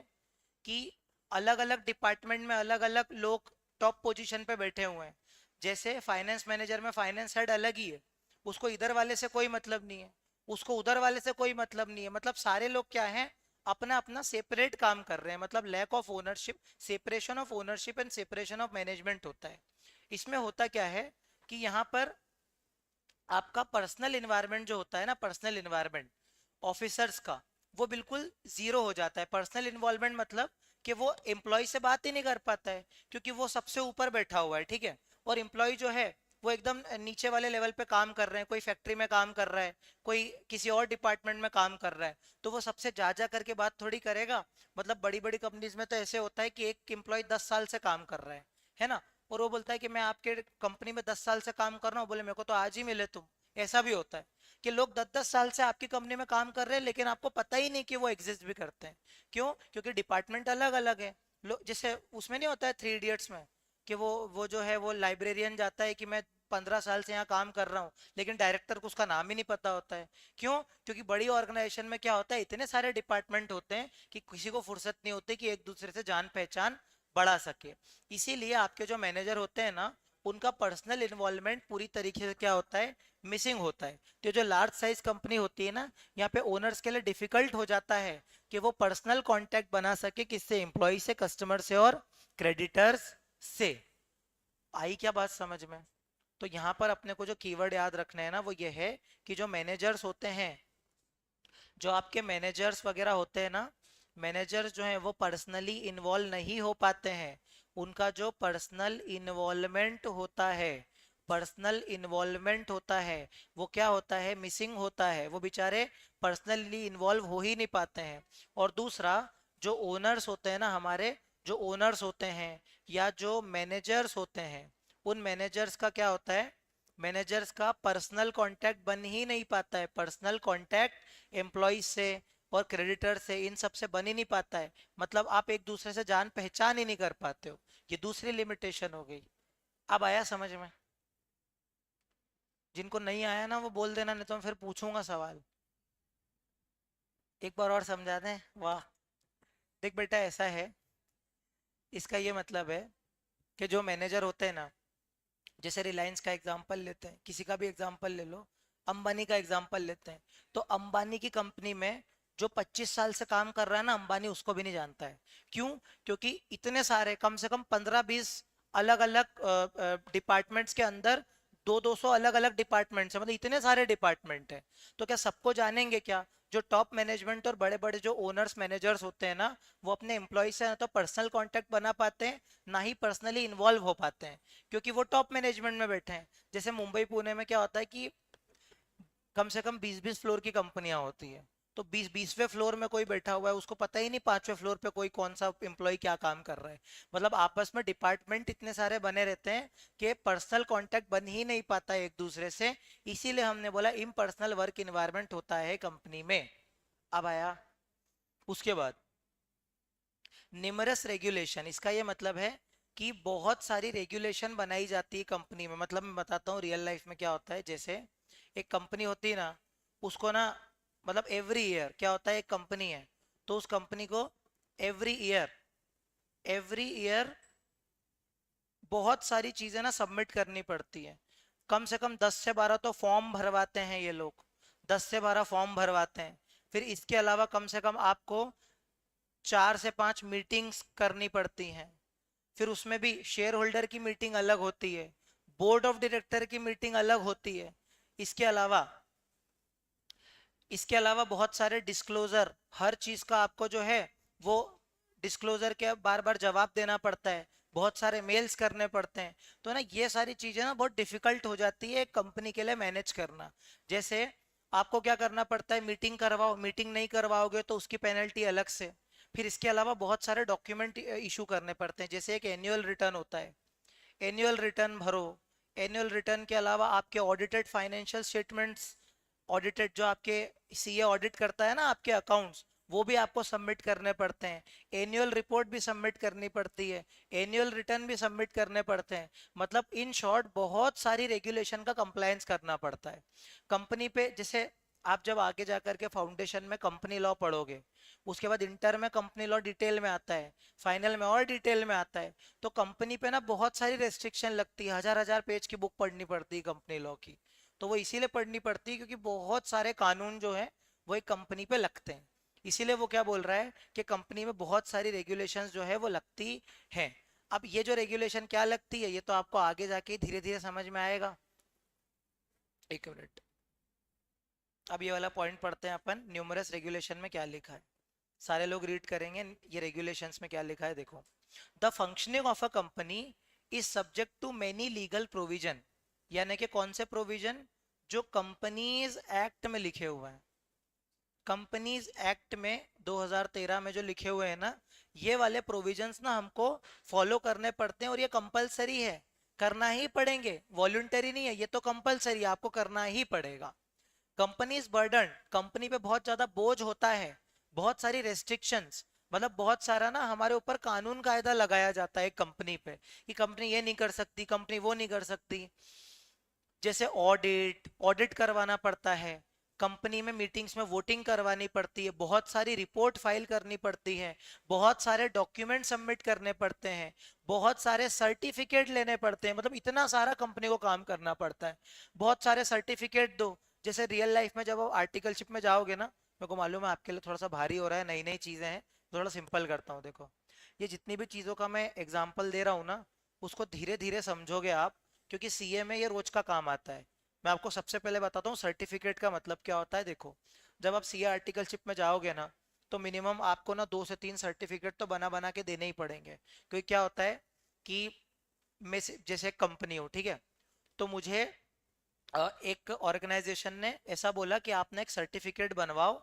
कि अलग अलग डिपार्टमेंट में अलग अलग लोग टॉप पोजीशन पे बैठे हुए हैं। जैसे फाइनेंस मैनेजर में फाइनेंस हेड अलग ही है, उसको इधर वाले से कोई मतलब नहीं है, उसको उधर वाले से कोई मतलब नहीं है। मतलब सारे लोग क्या हैं, अपना अपना सेपरेट काम कर रहे हैं। मतलब lack of ownership, separation of ownership and separation of management होता है। इसमें होता क्या है कि यहाँ पर आपका पर्सनल इन्वायरमेंट जो होता है ना, पर्सनल इन्वायरमेंट ऑफिसर्स का, वो बिल्कुल जीरो हो जाता है। पर्सनल इन्वॉल्वमेंट मतलब कि वो एम्प्लॉय से बात ही नहीं कर पाता है, क्योंकि वो सबसे ऊपर बैठा हुआ है, ठीक है। और एम्प्लॉय जो है वो एकदम नीचे वाले लेवल पे काम कर रहे हैं, कोई फैक्ट्री में काम कर रहा है, कोई किसी और डिपार्टमेंट में काम कर रहा है, तो वो सबसे जा करके बात थोड़ी करेगा। मतलब बड़ी बड़ी कंपनीज में तो ऐसे होता है कि एक एम्प्लॉय 10 साल से काम कर रहा है ना, और वो बोलता है कि मैं आपके कंपनी में 10 साल से काम कर रहा हूँ, बोले मेरे को तो आज ही मिले तुम। ऐसा भी होता है कि लोग 10 10 साल से आपकी कंपनी में काम कर रहे हैं, लेकिन आपको पता ही नहीं कि वो एग्जिस्ट भी करते हैं। क्यों? क्योंकि डिपार्टमेंट अलग अलग है। लोग जैसे उसमें नहीं होता है 3 इडियट्स में, कि वो जो है वो लाइब्रेरियन जाता है कि मैं 15 साल से यहाँ काम कर रहा हूँ, लेकिन डायरेक्टर को उसका नाम ही नहीं पता होता है। क्यों? क्योंकि बड़ी ऑर्गेनाइजेशन में क्या होता है, इतने सारे डिपार्टमेंट होते हैं कि किसी को फुर्सत नहीं होती कि एक दूसरे से जान पहचान बढ़ा सके। इसीलिए आपके जो मैनेजर होते हैं ना, उनका पर्सनल इन्वॉल्वमेंट पूरी तरीके से क्या होता है, मिसिंग होता है। तो जो लार्ज साइज कंपनी होती है ना, यहाँ पे ओनर्स के लिए डिफिकल्ट हो जाता है कि वो पर्सनल कांटेक्ट बना सके, किससे? एम्प्लॉय से, कस्टमर से और क्रेडिटर्स से। आई क्या बात समझ में? तो यहाँ पर अपने को जो कीवर्ड याद रखना है ना, वो ये है कि जो मैनेजर्स होते हैं, जो आपके मैनेजर्स वगैरह होते हैं ना, मैनेजर्स जो हैं वो पर्सनली इन्वॉल्व नहीं हो पाते हैं। उनका जो पर्सनल इन्वॉल्वमेंट होता है, पर्सनल इन्वॉल्वमेंट होता है, वो क्या होता है, मिसिंग होता है। वो बेचारे पर्सनली इन्वॉल्व हो ही नहीं पाते हैं। और दूसरा, जो ओनर्स होते हैं ना हमारे, जो ओनर्स होते हैं या जो मैनेजर्स होते हैं, उन मैनेजर्स का क्या होता है, मैनेजर्स का पर्सनल कांटेक्ट बन ही नहीं पाता है। पर्सनल कांटेक्ट एम्प्लॉय से और क्रेडिटर से, इन सब से बन ही नहीं पाता है। मतलब आप एक दूसरे से जान पहचान ही नहीं कर पाते हो। ये दूसरी लिमिटेशन हो गई। अब आया समझ में? जिनको नहीं आया ना वो बोल देना, नहीं तो मैं फिर पूछूंगा सवाल। एक बार और समझा दें? वाह। देख बेटा, ऐसा है, इसका ये मतलब है कि जो मैनेजर होते हैं ना, जैसे रिलायंस का एग्जांपल लेते हैं, किसी का भी एग्जांपल ले लो, अंबानी का एग्जांपल लेते हैं, तो अंबानी की कंपनी में जो 25 साल से काम कर रहा है ना, अंबानी उसको भी नहीं जानता है। क्यों? क्योंकि इतने सारे, कम से कम 15 20 अलग अलग डिपार्टमेंट्स के अंदर, 200 अलग अलग डिपार्टमेंट्स है, मतलब इतने सारे डिपार्टमेंट है। तो क्या सबको जानेंगे क्या? जो टॉप मैनेजमेंट और बड़े बड़े जो ओनर्स मैनेजर्स होते हैं ना, वो अपने एम्प्लॉय से ना तो पर्सनल कांटेक्ट बना पाते हैं, ना ही पर्सनली इन्वॉल्व हो पाते हैं, क्योंकि वो टॉप मैनेजमेंट में बैठे हैं। जैसे मुंबई पुणे में क्या होता है कि कम से कम 20 20 फ्लोर की कंपनियां होती है, तो 20वें फ्लोर में कोई बैठा हुआ है, उसको पता ही नहीं 5वें फ्लोर पे कोई कौन सा एम्प्लॉय क्या काम कर रहा है। मतलब आपस में डिपार्टमेंट इतने सारे बने रहते हैं कि पर्सनल कांटेक्ट बन ही नहीं पाता है एक दूसरे से। इसीलिए हमने बोला इम्पर्सनल वर्क इन्वायरमेंट होता है कंपनी में। अब आया उसके बाद निमरस रेगुलेशन। इसका ये मतलब है कि बहुत सारी रेगुलेशन बनाई जाती है कंपनी में। मतलब मैं बताता हूँ रियल लाइफ में क्या होता है। जैसे एक कंपनी होती है ना, उसको ना, मतलब एवरी ईयर क्या होता है, एक कंपनी है तो उस कंपनी को एवरी ईयर बहुत सारी चीजें ना सबमिट करनी पड़ती है। कम से कम 10 से 12 तो फॉर्म भरवाते हैं ये लोग, 10 से 12 फॉर्म भरवाते हैं। फिर इसके अलावा कम से कम आपको 4 से 5 मीटिंग्स करनी पड़ती हैं। फिर उसमें भी शेयर होल्डर की मीटिंग अलग होती है, बोर्ड ऑफ डायरेक्टर की मीटिंग अलग होती है। इसके अलावा इसके अलावा बहुत सारे डिस्क्लोजर, हर चीज का आपको जो है वो डिस्क्लोजर के बार बार जवाब देना पड़ता है, बहुत सारे मेल्स करने पड़ते हैं। तो ना ये सारी चीजें ना बहुत डिफिकल्ट हो जाती है एक कंपनी के लिए मैनेज करना। जैसे आपको क्या करना पड़ता है, मीटिंग करवाओ, मीटिंग नहीं करवाओगे तो उसकी पेनल्टी अलग से। फिर इसके अलावा बहुत सारे डॉक्यूमेंट इशू करने पड़ते हैं, जैसे एक एनुअल रिटर्न होता है, एनुअल रिटर्न भरो। एनुअल रिटर्न के अलावा आपके ऑडिटेड फाइनेंशियल स्टेटमेंट्स, ऑडिटेड जो आपके सीए ऑडिट करता है ना आपके अकाउंट्स, वो भी आपको सबमिट करने पड़ते हैं। एनुअल रिपोर्ट भी सबमिट करनी पड़ती है, एनुअल रिटर्न भी सबमिट करने पड़ते हैं। मतलब इन शॉर्ट बहुत सारी रेगुलेशन का कंप्लायंस करना पड़ता है कंपनी पे। जैसे आप जब आगे जाकर के फाउंडेशन में कंपनी लॉ पढ़ोगे, उसके बाद इंटर में कंपनी लॉ डिटेल में आता है, फाइनल में और डिटेल में आता है। तो कंपनी पे ना बहुत सारी रेस्ट्रिक्शन लगती है, हजार हजार पेज की बुक पढ़नी पड़ती है कंपनी लॉ की। तो वो इसीलिए पढ़नी पड़ती है क्योंकि बहुत सारे कानून जो है वो एक कंपनी पे लगते हैं। इसीलिए वो क्या बोल रहा है कि कंपनी में बहुत सारी रेगुलेशंस जो है वो लगती हैं। अब ये जो रेगुलेशन क्या लगती है, ये तो आपको आगे जाके धीरे धीरे समझ में आएगा। एक मिनट, अब ये वाला पॉइंट पढ़ते हैं अपन, न्यूमरस रेगुलेशन में क्या लिखा है। सारे लोग रीड करेंगे ये रेगुलेशंस में क्या लिखा है, देखो। The functioning of a company is subject to many legal provision. यानी कि कौन से प्रोविजन? जो कंपनीज एक्ट में लिखे हुए हैं। कंपनीज एक्ट में 2013 में जो लिखे हुए हैं ना, ये वाले प्रोविजंस ना हमको फॉलो करने पड़ते हैं, और ये कंपलसरी है, करना ही पड़ेंगे, वॉलंटरी नहीं है, ये तो कंपलसरी आपको करना ही पड़ेगा। कंपनीज बर्डन, कंपनी पे बहुत ज्यादा बोझ होता है, बहुत सारी रेस्ट्रिक्शंस, मतलब बहुत सारा ना हमारे ऊपर कानून कायदा लगाया जाता है कंपनी पे, कि कंपनी ये नहीं कर सकती, कंपनी वो नहीं कर सकती। जैसे ऑडिट ऑडिट करवाना पड़ता है, कंपनी में मीटिंग्स में वोटिंग करवानी पड़ती है, बहुत सारी रिपोर्ट फाइल करनी पड़ती है, बहुत सारे डॉक्यूमेंट सबमिट करने पड़ते हैं, बहुत सारे सर्टिफिकेट लेने पड़ते हैं, मतलब इतना सारा कंपनी को काम करना पड़ता है। बहुत सारे सर्टिफिकेट दो, जैसे रियल लाइफ में जब आप आर्टिकलशिप में जाओगे ना, मेरे को मालूम है आपके लिए थोड़ा सा भारी हो रहा है, नई नई चीजें हैं, थोड़ा सिंपल करता हूँ। देखो, ये जितनी भी चीजों का मैं एग्जाम्पल दे रहा हूँ ना, उसको धीरे धीरे समझोगे आप, क्योंकि सीए में ये रोज का काम आता है। मैं आपको सबसे पहले बताता हूँ सर्टिफिकेट का मतलब क्या होता है। देखो, जब आप सीए आर्टिकलशिप में जाओगे ना, तो मिनिमम आपको ना 2 से 3 सर्टिफिकेट तो बना बना के देने ही पड़ेंगे। क्योंकि क्या होता है कि मैं जैसे कंपनी हो, ठीक है, तो मुझे एक ऑर्गेनाइजेशन ने ऐसा बोला कि आपने एक सर्टिफिकेट बनवाओ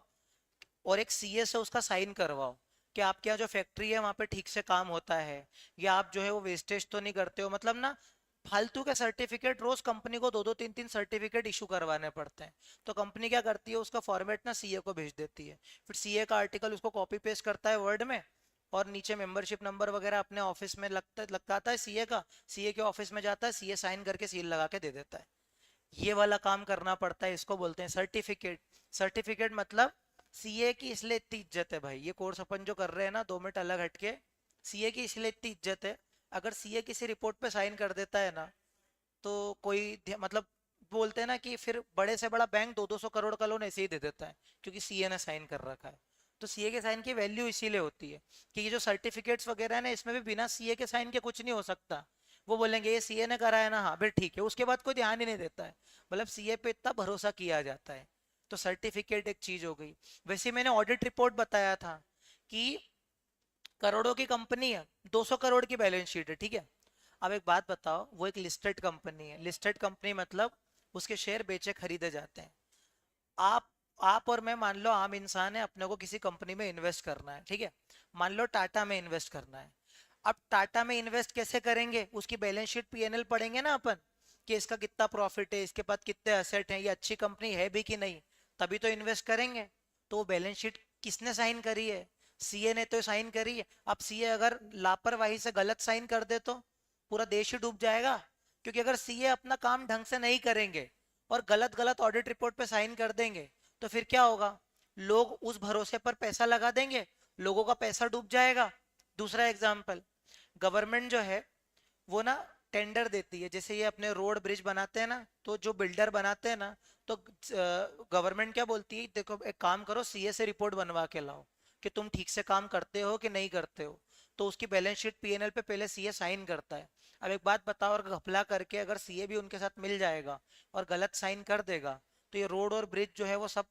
और एक सीए से उसका साइन करवाओ कि आपके यहाँ जो फैक्ट्री है वहां पे ठीक से काम होता है, या आप जो है वो वेस्टेज तो नहीं करते हो, मतलब ना फालतू के सर्टिफिकेट रोज कंपनी को 2 2 3 3 सर्टिफिकेट इशू करवाने पड़ते हैं। तो कंपनी क्या करती है, उसका फॉर्मेट ना सीए को भेज देती है, फिर सीए का आर्टिकल उसको कॉपी पेस्ट करता है वर्ड में, और नीचे मेंबरशिप नंबर वगैरह अपने ऑफिस में लगाता है सीए का, सीए के ऑफिस में जाता है, सीए साइन करके सील लगा के दे देता है। ये वाला काम करना पड़ता है, इसको बोलते हैं सर्टिफिकेट। सर्टिफिकेट मतलब सीए की इसलिए इतनी इज्जत है भाई, ये कोर्स अपन जो कर रहे हैं ना 2 मिनट अलग हटके, सीए की इसलिए इतनी इज्जत है, अगर सीए किसी रिपोर्ट पे साइन कर देता है ना, तो कोई मतलब बोलते हैं ना कि फिर बड़े से बड़ा बैंक 200 200 करोड़ का लोन ऐसे ही दे देता है, क्योंकि सीए ने साइन कर रखा है। तो सीए के साइन की वैल्यू इसीलिए होती है कि ये जो सर्टिफिकेट्स वगैरह है ना, इसमें भी बिना सीए के साइन के कुछ नहीं हो सकता। वो बोलेंगे ये सीए ने करा है ना, हाँ फिर ठीक है, उसके बाद कोई ध्यान ही नहीं देता है, मतलब सीए पे इतना भरोसा किया जाता है। तो सर्टिफिकेट एक चीज हो गई। वैसे मैंने ऑडिट रिपोर्ट बताया था कि करोड़ों की कंपनी है, 200 करोड़ की बैलेंस शीट है, ठीक है। अब एक बात बताओ, वो एक लिस्टेड कंपनी है, लिस्टेड कंपनी मतलब उसके शेयर बेचे खरीदे जाते हैं। आप आप और मैं मान लो आम इंसान है, अपने को किसी कंपनी में इन्वेस्ट करना है, ठीक है, मान लो टाटा में इन्वेस्ट करना है। अब टाटा में इन्वेस्ट कैसे करेंगे, उसकी बैलेंस शीट पीएनएल पढ़ेंगे ना अपन, कि इसका कितना प्रॉफिट है, इसके पास कितने एसेट हैं, ये अच्छी कंपनी है भी कि नहीं, तभी तो इन्वेस्ट करेंगे। तो वो बैलेंस शीट किसने साइन करी है? सीए ने तो साइन करी है। अब सीए अगर लापरवाही से गलत साइन कर दे तो पूरा देश ही डूब जाएगा। क्योंकि अगर सीए अपना काम ढंग से नहीं करेंगे और गलत गलत ऑडिट रिपोर्ट पे साइन कर देंगे, तो फिर क्या होगा? लोग उस भरोसे पर पैसा लगा देंगे, लोगों का पैसा डूब जाएगा। दूसरा एग्जाम्पल, गवर्नमेंट जो है वो ना टेंडर देती है, जैसे ये अपने रोड ब्रिज बनाते हैं ना, तो जो बिल्डर बनाते हैं ना, तो गवर्नमेंट क्या बोलती है, देखो एक काम करो, सीए से रिपोर्ट बनवा के लाओ कि तुम ठीक से काम करते हो कि नहीं करते हो। तो उसकी बैलेंस शीट पीएनएल पे पहले सीए साइन करता है। अब एक बात बताओ, और घपला करके अगर सीए भी उनके साथ मिल जाएगा और गलत साइन कर देगा, तो ये रोड और ब्रिज जो है वो सब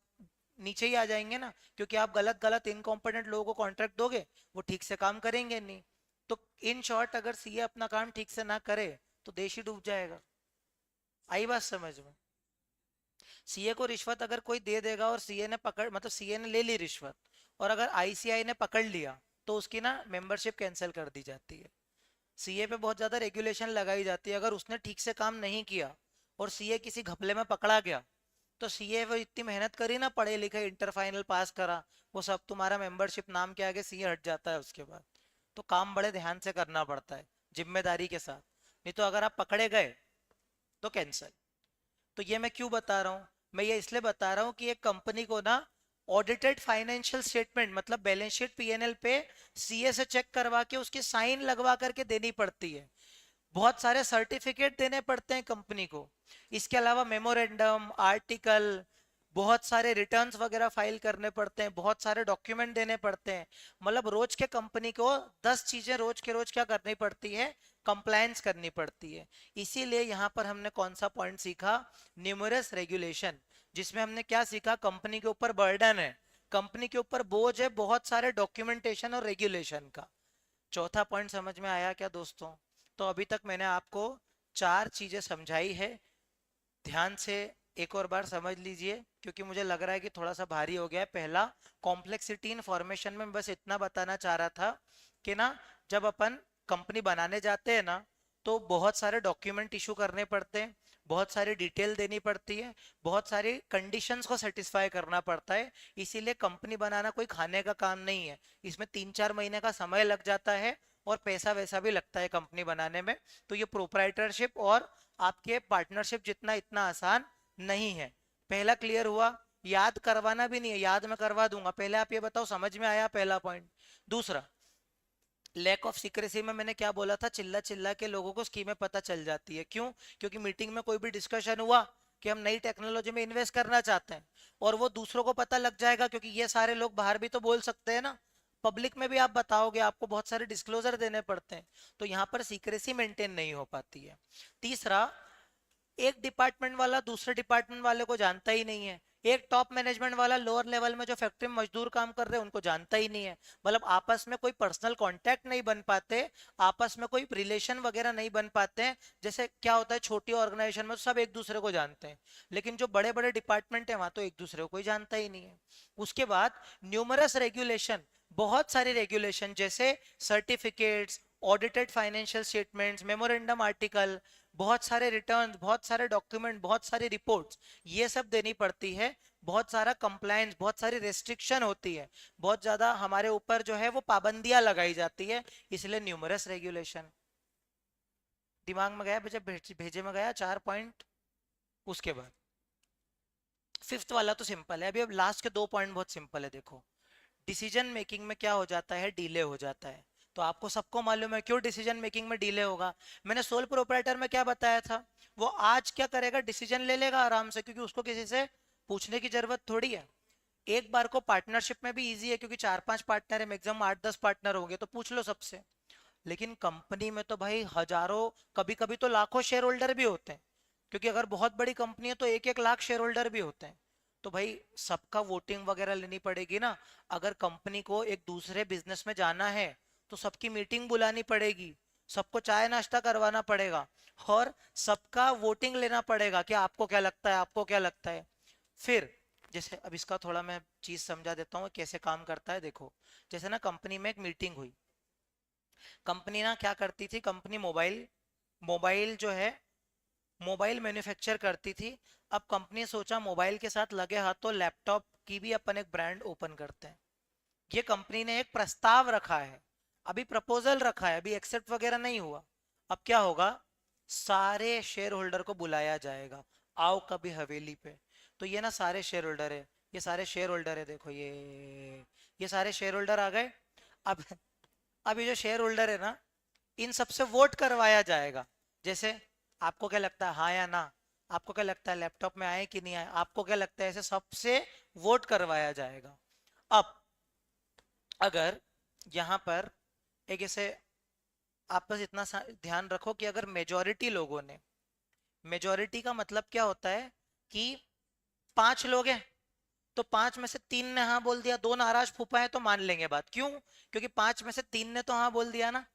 नीचे ही आ जाएंगे ना, क्योंकि आप गलत गलत इनकॉम्पिटेंट लोगों को कॉन्ट्रैक्ट दोगे, वो ठीक से काम करेंगे नहीं। तो इन शॉर्ट, अगर सीए अपना काम ठीक से ना करे तो देश ही डूब जाएगा। आई बात समझ में? सीए को रिश्वत अगर कोई दे देगा और सीए ने पकड़, मतलब सीए ने ले ली रिश्वत, और अगर आईसीआई ने पकड़ लिया, तो उसकी ना मेंबरशिप कैंसिल कर दी जाती है। सीए पे बहुत ज्यादा रेगुलेशन लगाई जाती है, अगर उसने ठीक से काम नहीं किया और सीए किसी घपले में पकड़ा गया, तो सीए वो इतनी मेहनत करी ना, पढ़े लिखे, इंटर फाइनल पास करा, वो सब तुम्हारा मेंबरशिप नाम के आगे सीए हट जाता है उसके बाद। तो काम बड़े ध्यान से करना पड़ता है, जिम्मेदारी के साथ, नहीं तो अगर आप पकड़े गए तो कैंसिल। तो ये मैं क्यों बता रहा हूँ? मैं ये इसलिए बता रहा हूँ कि एक कंपनी को ना ऑडिटेड फाइनेंशियल स्टेटमेंट, मतलब बैलेंस शीट पीएनएल पे सीए से चेक करवा के उसकी साइन लगवा करके देनी पड़ती है। बहुत सारे सर्टिफिकेट देने पड़ते हैं कंपनी को। इसके अलावा मेमोरेंडम, आर्टिकल, बहुत सारे रिटर्न्स वगैरह फाइल करने पड़ते हैं, बहुत सारे डॉक्यूमेंट देने पड़ते हैं। मतलब रोज के कंपनी को 10 चीजें रोज के रोज क्या करनी पड़ती है, कंप्लायंस करनी पड़ती है। इसीलिए यहाँ पर हमने कौन सा पॉइंट सीखा, न्यूमरस रेगुलेशन, जिसमें हमने क्या सीखा, कंपनी के ऊपर बर्डन है, कंपनी के ऊपर बोझ है बहुत सारे डॉक्यूमेंटेशन और रेगुलेशन का। चौथा पॉइंट समझ में आया क्या दोस्तों? तो अभी तक मैंने आपको 4 चीजें समझाई है ध्यान से एक और बार समझ लीजिए, क्योंकि मुझे लग रहा है कि थोड़ा सा भारी हो गया है। पहला, कॉम्प्लेक्सिटी इन फॉर्मेशन में मैं बस इतना बताना चाह रहा था कि ना, जब अपन कंपनी बनाने जाते हैं ना, तो बहुत सारे डॉक्यूमेंट इशू करने पड़ते हैं, बहुत सारी डिटेल देनी पड़ती है, बहुत सारी कंडीशंस को सेटिस्फाई करना पड़ता है। इसीलिए कंपनी बनाना कोई खाने का काम नहीं है। इसमें 3-4 महीने का समय लग जाता है और पैसा वैसा भी लगता है कंपनी बनाने में। तो ये प्रोप्राइटरशिप और आपके पार्टनरशिप जितना इतना आसान नहीं है। पहला क्लियर हुआ? याद करवाना भी नहीं है, याद मैं करवा दूंगा। पहले आप ये बताओ, समझ में आया पहला पॉइंट? दूसरा, लैक ऑफ सीक्रेसी में मैंने क्या बोला था? चिल्ला चिल्ला के लोगों को स्कीमें पता चल जाती है। क्यों? क्योंकि मीटिंग में कोई भी डिस्कशन हुआ कि हम नई टेक्नोलॉजी में इन्वेस्ट करना चाहते हैं, और वो दूसरों को पता लग जाएगा, क्योंकि ये सारे लोग बाहर भी तो बोल सकते हैं ना, पब्लिक में भी आप बताओगे, आपको बहुत सारे डिस्क्लोजर देने पड़ते हैं, तो यहाँ पर सीक्रेसी मेंटेन नहीं हो पाती है। तीसरा, एक डिपार्टमेंट वाला दूसरे डिपार्टमेंट वाले को जानता ही नहीं है, एक टॉप मैनेजमेंट वाला लोअर लेवल में जो फैक्ट्री में मजदूर काम कर रहे हैं उनको जानता ही नहीं है। मतलब आपस में कोई पर्सनल कांटेक्ट नहीं बन पाते, आपस में कोई रिलेशन वगैरह नहीं बन पाते हैं। जैसे क्या होता है, छोटी ऑर्गेनाइजेशन में तो सब एक दूसरे को जानते हैं, लेकिन जो बड़े बड़े डिपार्टमेंट है वहां तो एक दूसरे को कोई जानता ही नहीं है। उसके बाद न्यूमरस रेगुलेशन, बहुत सारी रेगुलेशन, जैसे certificates, audited financial statements, memorandum article, बहुत सारे रिटर्न्स, बहुत सारे डॉक्यूमेंट, बहुत सारी रिपोर्ट्स, ये सब देनी पड़ती है। बहुत सारा कंप्लायंस, बहुत सारी रेस्ट्रिक्शन होती है, बहुत ज्यादा हमारे ऊपर जो है वो पाबंदियां लगाई जाती है, इसलिए न्यूमरस रेगुलेशन। दिमाग में गया? जब भेजे में गया 4 पॉइंट। उसके बाद फिफ्थ वाला तो सिंपल है। अभी अब लास्ट के 2 पॉइंट बहुत सिंपल है। देखो, डिसीजन मेकिंग में क्या हो जाता है? डिले हो जाता है। तो आपको सबको मालूम है क्यों डिसीजन मेकिंग में डिले होगा। मैंने सोल प्रोप्राइटर में क्या बताया था? वो आज क्या करेगा? डिसीजन ले लेगा आराम से, क्योंकि उसको किसी से पूछने की जरूरत थोड़ी है। एक बार को पार्टनरशिप में भी इजी है, क्योंकि 4-5 पार्टनर है, मैक्सिमम 8-10 पार्टनर होंगे, तो पूछ लो सबसे। लेकिन कंपनी में तो भाई हजारों, कभी कभी तो लाखों शेयर होल्डर भी होते हैं, क्योंकि अगर बहुत बड़ी कंपनी है तो 1-1 लाख शेयर होल्डर भी होते हैं। तो भाई सबका वोटिंग वगैरह लेनी पड़ेगी ना। अगर कंपनी को एक दूसरे बिजनेस में जाना है तो सबकी मीटिंग बुलानी पड़ेगी, सबको चाय नाश्ता करवाना पड़ेगा, और सबका वोटिंग लेना पड़ेगा कि आपको क्या लगता है, आपको क्या लगता है। फिर जैसे अब इसका थोड़ा मैं चीज समझा देता हूँ कैसे काम करता है। देखो, जैसे ना कंपनी में एक मीटिंग हुई, कंपनी ना क्या करती थी, कंपनी मोबाइल मोबाइल जो है, मोबाइल मैन्युफैक्चर करती थी। अब कंपनी ने सोचा मोबाइल के साथ लगे हाथों लैपटॉप की भी अपन एक ब्रांड ओपन करते हैं। ये कंपनी ने एक प्रस्ताव रखा है, अभी प्रपोजल रखा है, अभी एक्सेप्ट वगैरह नहीं हुआ। अब क्या होगा? सारे शेयर होल्डर को बुलाया जाएगा, आओ कभी हवेली पे। तो ये ना सारे शेयर होल्डर है, ये सारे शेयर होल्डर है, देखो ये सारे शेयर होल्डर आ गए। अब अब ये जो शेयर होल्डर है ना, इन सबसे वोट करवाया जाएगा। जैसे आपको क्या लगता है, हाँ या ना? आपको क्या लगता है, लैपटॉप में आए कि नहीं आए? आपको क्या लगता है? ऐसे सबसे वोट करवाया जाएगा। अब अगर यहाँ पर एक ऐसे, आप बस इतना ध्यान रखो कि अगर मेजोरिटी लोगों ने, मेजोरिटी का मतलब क्या होता है कि 5 लोग हैं, तो 5 में से 3 ने हाँ बोल दिया, 2 नाराज फूफा है, तो मान लेंगे बात। क्यों? क्योंकि 5 में से 3 ने तो हाँ बोल दिया ना।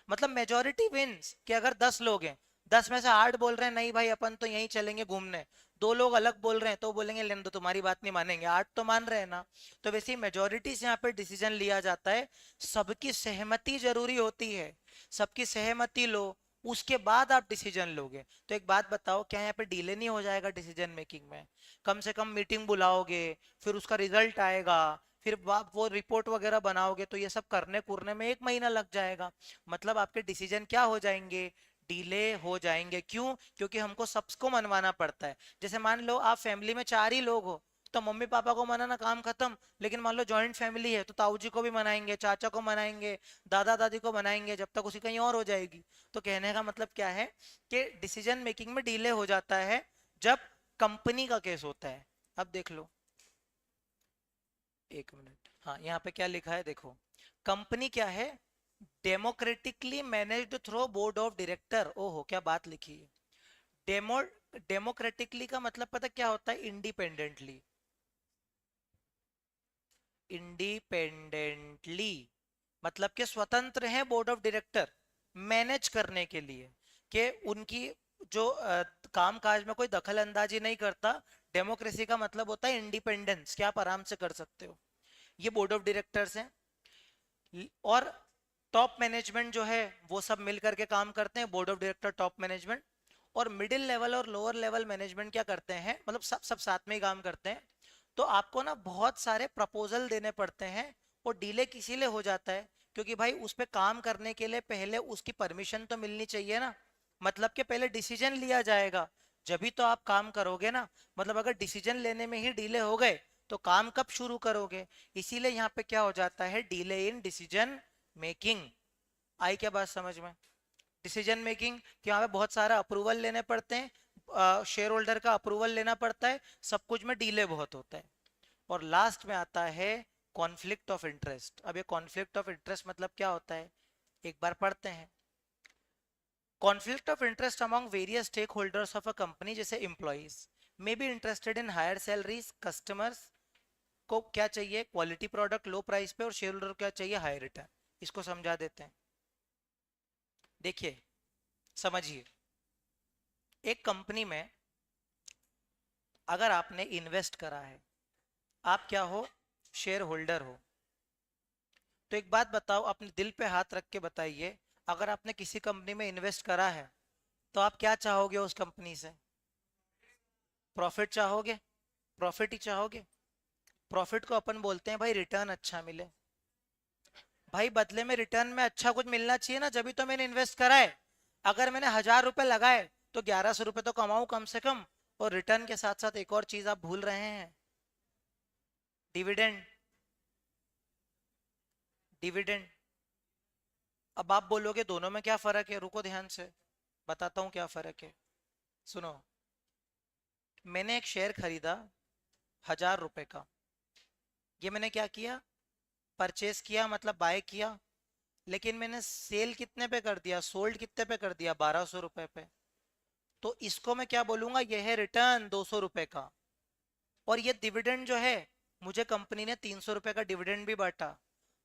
मतलब मेजोरिटी विंस। कि अगर 10 लोग हैं, 10 में से 8 बोल रहे हैं नहीं भाई अपन तो यहीं चलेंगे घूमने, 2 लोग अलग बोल रहे हैं, तो बोलेंगे लेने दो तुम्हारी बात नहीं मानेंगे, 8 तो मान रहे हैं ना। तो वैसे ही मेजोरिटी से यहाँ पे डिसीजन लिया जाता है, सबकी सहमति जरूरी होती है, सबकी सहमति लो, उसके बाद आप डिसीजन लोगे। तो एक बात बताओ, क्या यहाँ पे डिले नहीं हो जाएगा डिसीजन मेकिंग में? कम से कम मीटिंग बुलाओगे, फिर उसका रिजल्ट आएगा, फिर आप वो रिपोर्ट वगैरह बनाओगे, तो ये सब करने कुरने में 1 महीना लग जाएगा। मतलब आपके डिसीजन क्या हो जाएंगे? डिले हो जाएंगे। क्यों? क्योंकि हमको सबको मनवाना पड़ता है। जैसे मान लो आप फैमिली में 4 ही लोग हो, तो मम्मी पापा को मनाना काम खत्म। लेकिन मान लो जॉइंट फैमिली है, तो ताऊ जी को भी मनाएंगे, चाचा को मनाएंगे, दादा दादी को मनाएंगे, जब तक उसी कहीं और हो जाएगी। तो कहने का मतलब क्या है कि डिसीजन मेकिंग में डिले हो जाता है जब कंपनी का केस होता है। अब देख लो, 1 मिनट, हाँ यहाँ पे क्या लिखा है देखो। कंपनी क्या है? Democratically managed through board of director. ओहो क्या बात लिखी है। डेमो डेमोक्रेटिकली का मतलब पता क्या होता है? इंडिपेंडेंटली। इंडिपेंडेंटली मतलब कि स्वतंत्र है बोर्ड ऑफ डायरेक्टर मैनेज करने के लिए, कि उनकी जो काम काज में कोई दखल अंदाजी नहीं करता। डेमोक्रेसी का मतलब होता है इंडिपेंडेंस, कि आप आराम से कर सकते हो। ये बोर्ड ऑफ डायरेक्टर्स हैं। और टॉप मैनेजमेंट जो है वो सब मिल करके काम करते हैं, board of director, top management. और मिडिल लेवल और लोअर लेवल मैनेजमेंट क्या करते हैं, मतलब सब सब साथ में ही काम करते हैं। तो आपको ना बहुत सारे प्रपोजल देने पड़ते हैं। और डिले किसी लिए हो जाता है, क्योंकि भाई उस पे काम करने के लिए पहले उसकी परमिशन तो मिलनी चाहिए ना। मतलब कि पहले डिसीजन लिया जाएगा, जब भी तो आप काम करोगे ना। मतलब अगर डिसीजन लेने में ही डिले हो गए तो काम कब शुरू करोगे। इसीलिए यहाँ पे क्या हो जाता है, डिले इन डिसीजन मेकिंग। आई क्या बात समझ में। डिसीजन मेकिंग कि यहाँ पे बहुत सारा अप्रूवल लेने पड़ते हैं, शेयर होल्डर का अप्रूवल लेना पड़ता है, सब कुछ में डिले बहुत होता है। और लास्ट में आता है कॉन्फ्लिक्ट ऑफ इंटरेस्ट। अब ये कॉन्फ्लिक्ट ऑफ इंटरेस्ट मतलब क्या होता है, एक बार पढ़ते हैं। Conflict of interest among various stakeholders of a company, जैसे employees may be interested in higher salaries, customers को क्या चाहिए, क्वालिटी प्रोडक्ट लो प्राइस पे, और शेयर होल्डर को क्या चाहिए, हाई रिटर्न। इसको समझा देते हैं। देखिए, समझिए, एक कंपनी में अगर आपने इन्वेस्ट करा है, आप क्या हो, शेयर होल्डर हो। तो एक बात बताओ, अपने दिल पे हाथ रख के बताइए, अगर आपने किसी कंपनी में इन्वेस्ट करा है तो आप क्या चाहोगे उस कंपनी से, प्रॉफिट चाहोगे, प्रॉफिट ही चाहोगे। प्रॉफिट को अपन बोलते हैं भाई रिटर्न अच्छा मिले। भाई बदले में रिटर्न में अच्छा कुछ मिलना चाहिए ना, जब भी तो मैंने इन्वेस्ट करा है। अगर मैंने 1,000 रुपए लगाए तो 1,100 रुपए तो कमाऊं कम से कम। और रिटर्न के साथ साथ एक और चीज आप भूल रहे हैं, डिविडेंड। डिविडेंड। अब आप बोलोगे दोनों में क्या फर्क है, रुको ध्यान से बताता हूं क्या फर्क है। सुनो, मैंने एक शेयर खरीदा 1,000 रुपए का। ये मैंने क्या किया, परचेस किया, मतलब बाय किया। लेकिन मैंने सेल कितने पे कर दिया, सोल्ड कितने पे कर दिया, 1,200 रुपए पे। तो इसको मैं क्या बोलूंगा, ये है रिटर्न 200 रुपए का। और ये डिविडेंड जो है, मुझे कंपनी ने 300 रुपए का डिविडेंड भी बांटा।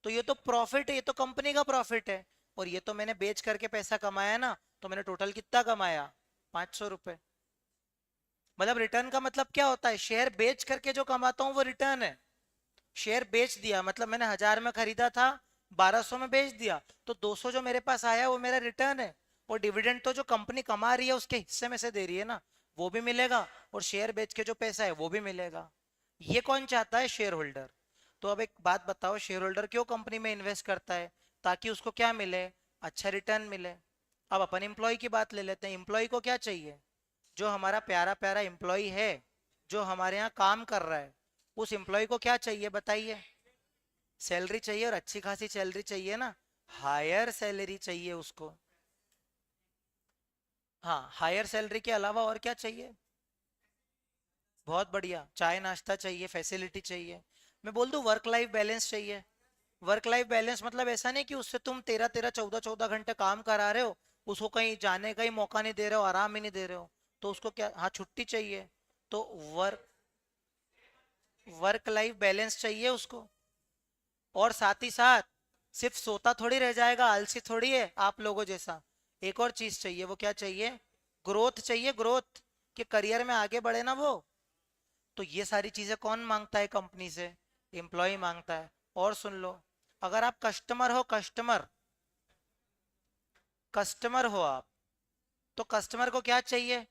तो ये तो प्रॉफिट है, ये तो कंपनी का प्रॉफिट है। और ये तो मैंने बेच करके पैसा कमाया ना, तो मैंने टोटल कितना कमाया, 500 रुपए। मतलब रिटर्न का मतलब क्या होता है, शेयर बेच करके जो कमाता हूं वो रिटर्न है। शेयर बेच दिया मतलब मैंने 1,000 में खरीदा था, 1,200 में बेच दिया, तो 200 जो मेरे पास आया वो मेरा रिटर्न है। और डिविडेंड तो जो कंपनी कमा रही है उसके हिस्से में से दे रही है ना, वो भी मिलेगा। और शेयर बेच के जो पैसा है वो भी मिलेगा। ये कौन चाहता है, शेयर होल्डर। तो अब एक बात बताओ, शेयर होल्डर क्यों कंपनी में इन्वेस्ट करता है, ताकि उसको क्या मिले, अच्छा रिटर्न मिले। अब अपन एम्प्लॉय की बात ले लेते हैं। एम्प्लॉय को क्या चाहिए, जो हमारा प्यारा प्यारा एम्प्लॉय है, जो हमारे यहाँ काम कर रहा है, उस एम्प्लॉय को क्या चाहिए बताइए, सैलरी चाहिए, और अच्छी खासी सैलरी चाहिए ना, हायर सैलरी चाहिए उसको। हाँ, हायर सैलरी के अलावा और क्या चाहिए, बहुत बढ़िया, चाय नाश्ता चाहिए, फैसिलिटी चाहिए। मैं बोल दूं वर्क लाइफ बैलेंस चाहिए। वर्क लाइफ बैलेंस मतलब ऐसा नहीं कि उससे तुम 13-13 14-14 घंटे काम करा रहे हो, उसको कहीं जाने का ही मौका नहीं दे रहे हो, आराम ही नहीं दे रहे हो। तो उसको क्या, हाँ छुट्टी चाहिए। तो वर्क वर्क लाइफ बैलेंस चाहिए उसको। और साथ ही साथ सिर्फ सोता थोड़ी रह जाएगा, आलसी थोड़ी है आप लोगों जैसा। एक और चीज चाहिए, वो क्या चाहिए, ग्रोथ चाहिए, ग्रोथ, कि करियर में आगे बढ़े ना वो। तो ये सारी चीजें कौन मांगता है कंपनी से, एम्प्लॉय मांगता है। और सुन लो, अगर आप कस्टमर हो, कस्टमर, कस्टमर हो आप, तो कस्टमर को क्या चाहिए,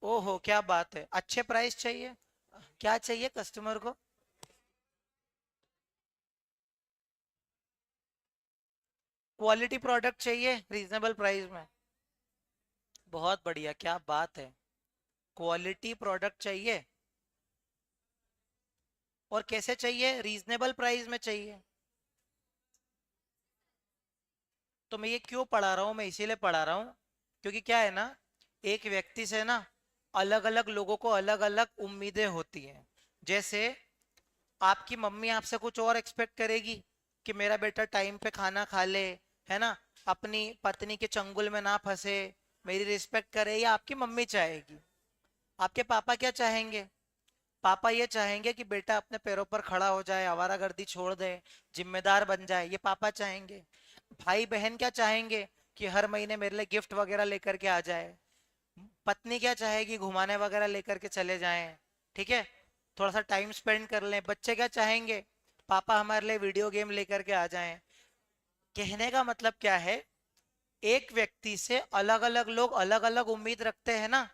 ओहो क्या बात है, अच्छे प्राइस चाहिए। क्या चाहिए कस्टमर को, क्वालिटी प्रोडक्ट चाहिए रीजनेबल प्राइस में। बहुत बढ़िया, क्या बात है, क्वालिटी प्रोडक्ट चाहिए। और कैसे चाहिए, रीजनेबल प्राइस में चाहिए। तो मैं ये क्यों पढ़ा रहा हूँ, मैं इसीलिए पढ़ा रहा हूँ, क्योंकि क्या है ना, एक व्यक्ति से ना अलग अलग लोगों को अलग अलग उम्मीदें होती हैं। जैसे आपकी मम्मी आपसे कुछ और एक्सपेक्ट करेगी, कि मेरा बेटा टाइम पे खाना खा ले, है ना, अपनी पत्नी के चंगुल में ना फंसे, मेरी रिस्पेक्ट करे, या आपकी मम्मी चाहेगी। आपके पापा क्या चाहेंगे, पापा ये चाहेंगे कि बेटा अपने पैरों पर खड़ा हो जाए, आवारागर्दी छोड़ दे, जिम्मेदार बन जाए, ये पापा चाहेंगे। भाई बहन क्या चाहेंगे, कि हर महीने मेरे लिए गिफ्ट वगैरह लेकर के आ जाए। पत्नी क्या चाहेगी, घुमाने वगैरह लेकर के चले जाएं, ठीक है, थोड़ा सा टाइम स्पेंड कर लें। बच्चे क्या चाहेंगे, पापा हमारे लिए वीडियो गेम लेकर के आ जाएं। कहने का मतलब क्या है, एक व्यक्ति से अलग अलग लोग अलग अलग उम्मीद रखते हैं ना।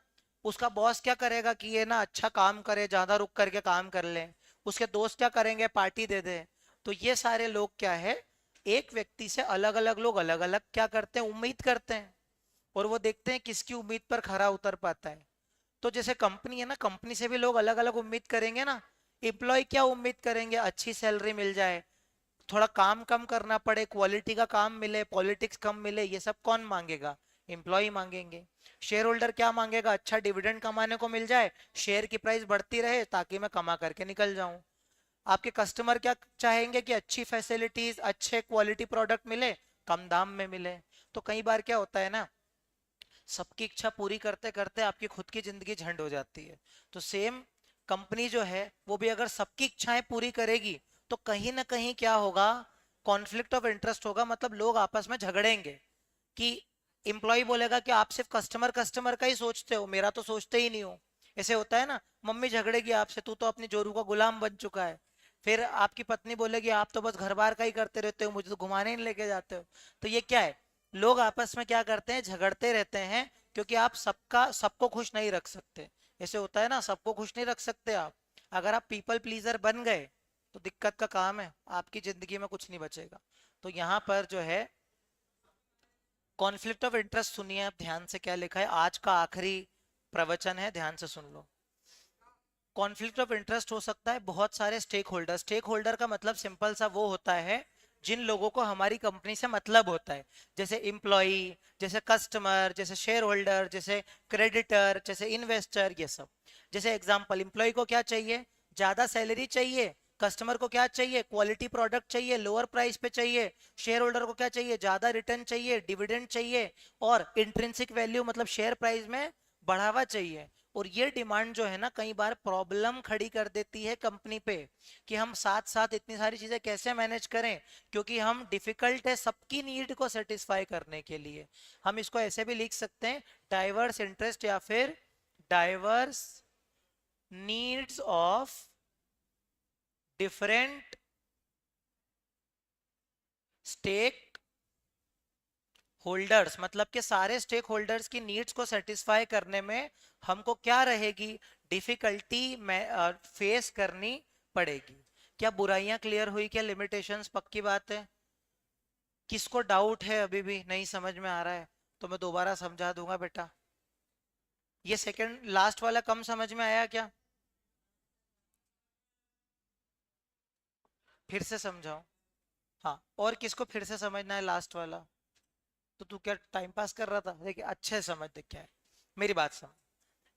उसका बॉस क्या करेगा कि ये ना अच्छा काम करे, ज्यादा रुक करके काम कर ले। उसके दोस्त क्या करेंगे, पार्टी दे दे। तो ये सारे लोग क्या है, एक व्यक्ति से अलग अलग लोग अलग अलग क्या करते हैं, उम्मीद करते हैं। और वो देखते हैं किसकी उम्मीद पर खरा उतर पाता है। तो जैसे कंपनी है ना, कंपनी से भी लोग अलग अलग उम्मीद करेंगे ना। एम्प्लॉय क्या उम्मीद करेंगे, अच्छी सैलरी मिल जाए, थोड़ा काम कम करना पड़े, क्वालिटी का काम मिले, पॉलिटिक्स कम मिले, ये सब कौन मांगेगा, एम्प्लॉय मांगेंगे। शेयर होल्डर क्या मांगेगा, अच्छा डिविडेंड कमाने को मिल जाए, शेयर की प्राइस बढ़ती रहे ताकि मैं कमा करके निकल जाऊं। आपके कस्टमर क्या चाहेंगे कि अच्छी फैसिलिटीज, अच्छे क्वालिटी प्रोडक्ट मिले, कम दाम में मिले। तो कई बार क्या होता है ना, सबकी इच्छा पूरी करते करते आपकी खुद की जिंदगी झंड हो जाती है। तो सेम कंपनी जो है वो भी अगर सबकी इच्छाएं पूरी करेगी तो कहीं ना कहीं क्या होगा, कॉन्फ्लिक्ट ऑफ इंटरेस्ट होगा। मतलब लोग आपस में झगड़ेंगे कि एम्प्लॉय बोलेगा कि आप सिर्फ कस्टमर कस्टमर का ही सोचते हो, मेरा तो सोचते ही नहीं हो। ऐसे होता है ना, मम्मी झगड़ेगी आपसे, तू तो अपनी जोरू का गुलाम बन चुका है। फिर आपकी पत्नी बोलेगी आप तो बस घर बार का ही करते रहते हो, मुझे तो घुमाने ही नहीं लेके जाते हो। तो ये क्या है, लोग आपस में क्या करते हैं, झगड़ते रहते हैं। क्योंकि आप सबको खुश नहीं रख सकते। ऐसे होता है ना, सबको खुश नहीं रख सकते आप। अगर आप पीपल प्लीजर बन गए तो दिक्कत का काम है, आपकी जिंदगी में कुछ नहीं बचेगा। तो यहाँ पर जो है कॉन्फ्लिक्ट ऑफ इंटरेस्ट, सुनिए आप ध्यान से क्या लिखा है, आज का आखिरी प्रवचन है, ध्यान से सुन लो। कॉन्फ्लिक्ट ऑफ इंटरेस्ट हो सकता है बहुत सारे स्टेक होल्डर। स्टेक होल्डर का मतलब सिंपल सा वो होता है जिन लोगों को हमारी कंपनी से मतलब होता है, जैसे इम्प्लॉई, जैसे कस्टमर, जैसे शेयर होल्डर, जैसे क्रेडिटर, जैसे इन्वेस्टर, ये सब। जैसे एग्जांपल, इम्प्लॉय को क्या चाहिए, ज्यादा सैलरी चाहिए। कस्टमर को क्या चाहिए, क्वालिटी प्रोडक्ट चाहिए, लोअर प्राइस पे चाहिए। शेयर होल्डर को क्या चाहिए, ज्यादा रिटर्न चाहिए, डिविडेंड चाहिए। और इंट्रिंसिक वैल्यू मतलब शेयर प्राइस में बढ़ावा चाहिए। और ये डिमांड जो है ना, कई बार प्रॉब्लम खड़ी कर देती है कंपनी पे कि हम साथ साथ इतनी सारी चीजें कैसे मैनेज करें। क्योंकि हम डिफिकल्ट है सबकी नीड को सेटिस्फाई करने के लिए। हम इसको ऐसे भी लिख सकते हैं, डाइवर्स इंटरेस्ट या फिर diverse needs of different stake holders. मतलब कि सारे स्टेक होल्डर्स की नीड्स को सेटिस्फाई करने में हमको क्या रहेगी, डिफिकल्टी में फेस करनी पड़ेगी। क्या बुराइयां क्लियर हुई, क्या लिमिटेशंस पक्की बात है। किसको डाउट है, अभी भी नहीं समझ में आ रहा है तो मैं दोबारा समझा दूंगा बेटा। ये सेकंड लास्ट वाला कम समझ में आया क्या, फिर से समझाऊं। हाँ, और किसको फिर से समझना है लास्ट वाला। तो तू क्या टाइम पास कर रहा था, देखिए अच्छे से समझ, देख क्या है, मेरी बात समझ।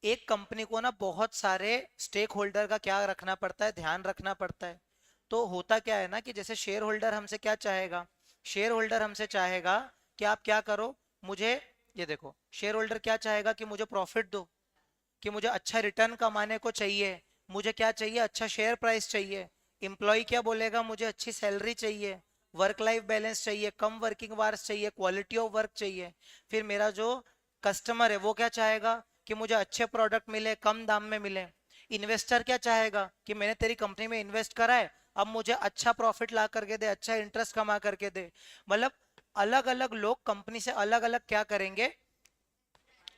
एक कंपनी को ना बहुत सारे स्टेक होल्डर का क्या रखना पड़ता है, ध्यान रखना पड़ता है। तो होता क्या है ना कि जैसे शेयर होल्डर हमसे क्या चाहेगा, शेयर होल्डर हमसे चाहेगा कि आप क्या करो, मुझे, ये देखो, शेयर होल्डर क्या चाहेगा कि मुझे प्रॉफिट दो, कि मुझे अच्छा रिटर्न कमाने को चाहिए, मुझे क्या चाहिए, अच्छा शेयर प्राइस चाहिए। एम्प्लॉय क्या बोलेगा, मुझे अच्छी सैलरी चाहिए, वर्क लाइफ बैलेंस चाहिए, कम वर्किंग आवर्स चाहिए, क्वालिटी ऑफ वर्क चाहिए। फिर मेरा जो कस्टमर है वो क्या चाहेगा कि मुझे अच्छे प्रोडक्ट मिले, कम दाम में मिले। इन्वेस्टर क्या चाहेगा कि मैंने तेरी कंपनी में इन्वेस्ट करा है, अब मुझे अच्छा प्रॉफिट ला करके दे, अच्छा इंटरेस्ट कमा करके दे। मतलब अलग अलग लोग कंपनी से अलग अलग क्या करेंगे,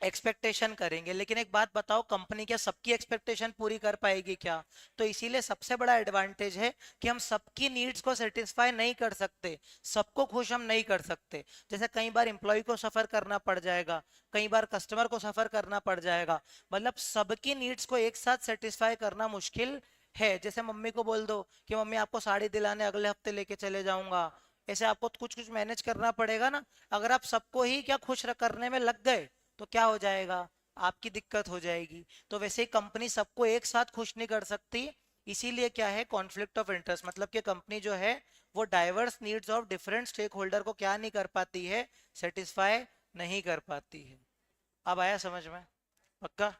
एक्सपेक्टेशन करेंगे। लेकिन एक बात बताओ, कंपनी क्या सबकी एक्सपेक्टेशन पूरी कर पाएगी क्या। तो इसीलिए सबसे बड़ा एडवांटेज है कि हम सबकी नीड्स को सेटिस्फाई नहीं कर सकते, सबको खुश हम नहीं कर सकते। जैसे कई बार एम्प्लॉय को सफर करना पड़ जाएगा, कई बार कस्टमर को सफर करना पड़ जाएगा। मतलब सबकी नीड्स को एक साथ सेटिस्फाई करना मुश्किल है। जैसे मम्मी को बोल दो कि मम्मी आपको साड़ी दिलाने अगले हफ्ते लेके चले जाऊंगा, ऐसे आपको कुछ कुछ मैनेज करना पड़ेगा ना। अगर आप सबको ही क्या खुश करने में लग गए तो क्या हो जाएगा, आपकी दिक्कत हो जाएगी। तो वैसे ही कंपनी सबको एक साथ खुश नहीं कर सकती। इसीलिए क्या है, कॉन्फ्लिक्ट ऑफ इंटरेस्ट, मतलब कि कंपनी जो है वो diverse needs of different stake holder को क्या नहीं कर पाती है, सेटिस्फाई नहीं कर पाती है। अब आया समझ में, पक्का।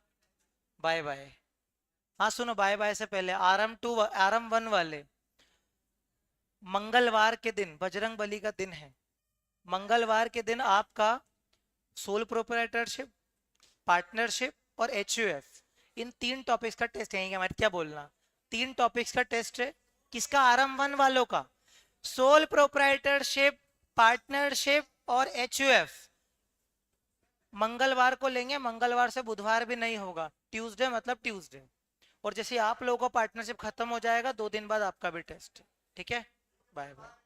Bye bye. हाँ सुनो, बाय बाय से पहले आरम वन वाले, मंगलवार के दिन बजरंग बली का दिन है। मंगलवार के दिन आपका सोल प्रोप्राइटरशिप, पार्टनरशिप और एचयूएफ, इन 3 टॉपिक्स का टेस्ट है। हमारे क्या बोलना, 3 टॉपिक्स का टेस्ट है। किसका, RM1 वालों का। सोल प्रोप्राइटरशिप, पार्टनरशिप और एचयूएफ मंगलवार को लेंगे। मंगलवार से बुधवार भी नहीं होगा, ट्यूसडे मतलब ट्यूसडे। और जैसे आप लोगों का पार्टनरशिप खत्म हो जाएगा 2 दिन बाद आपका भी टेस्ट है। ठीक है, बाय बाय।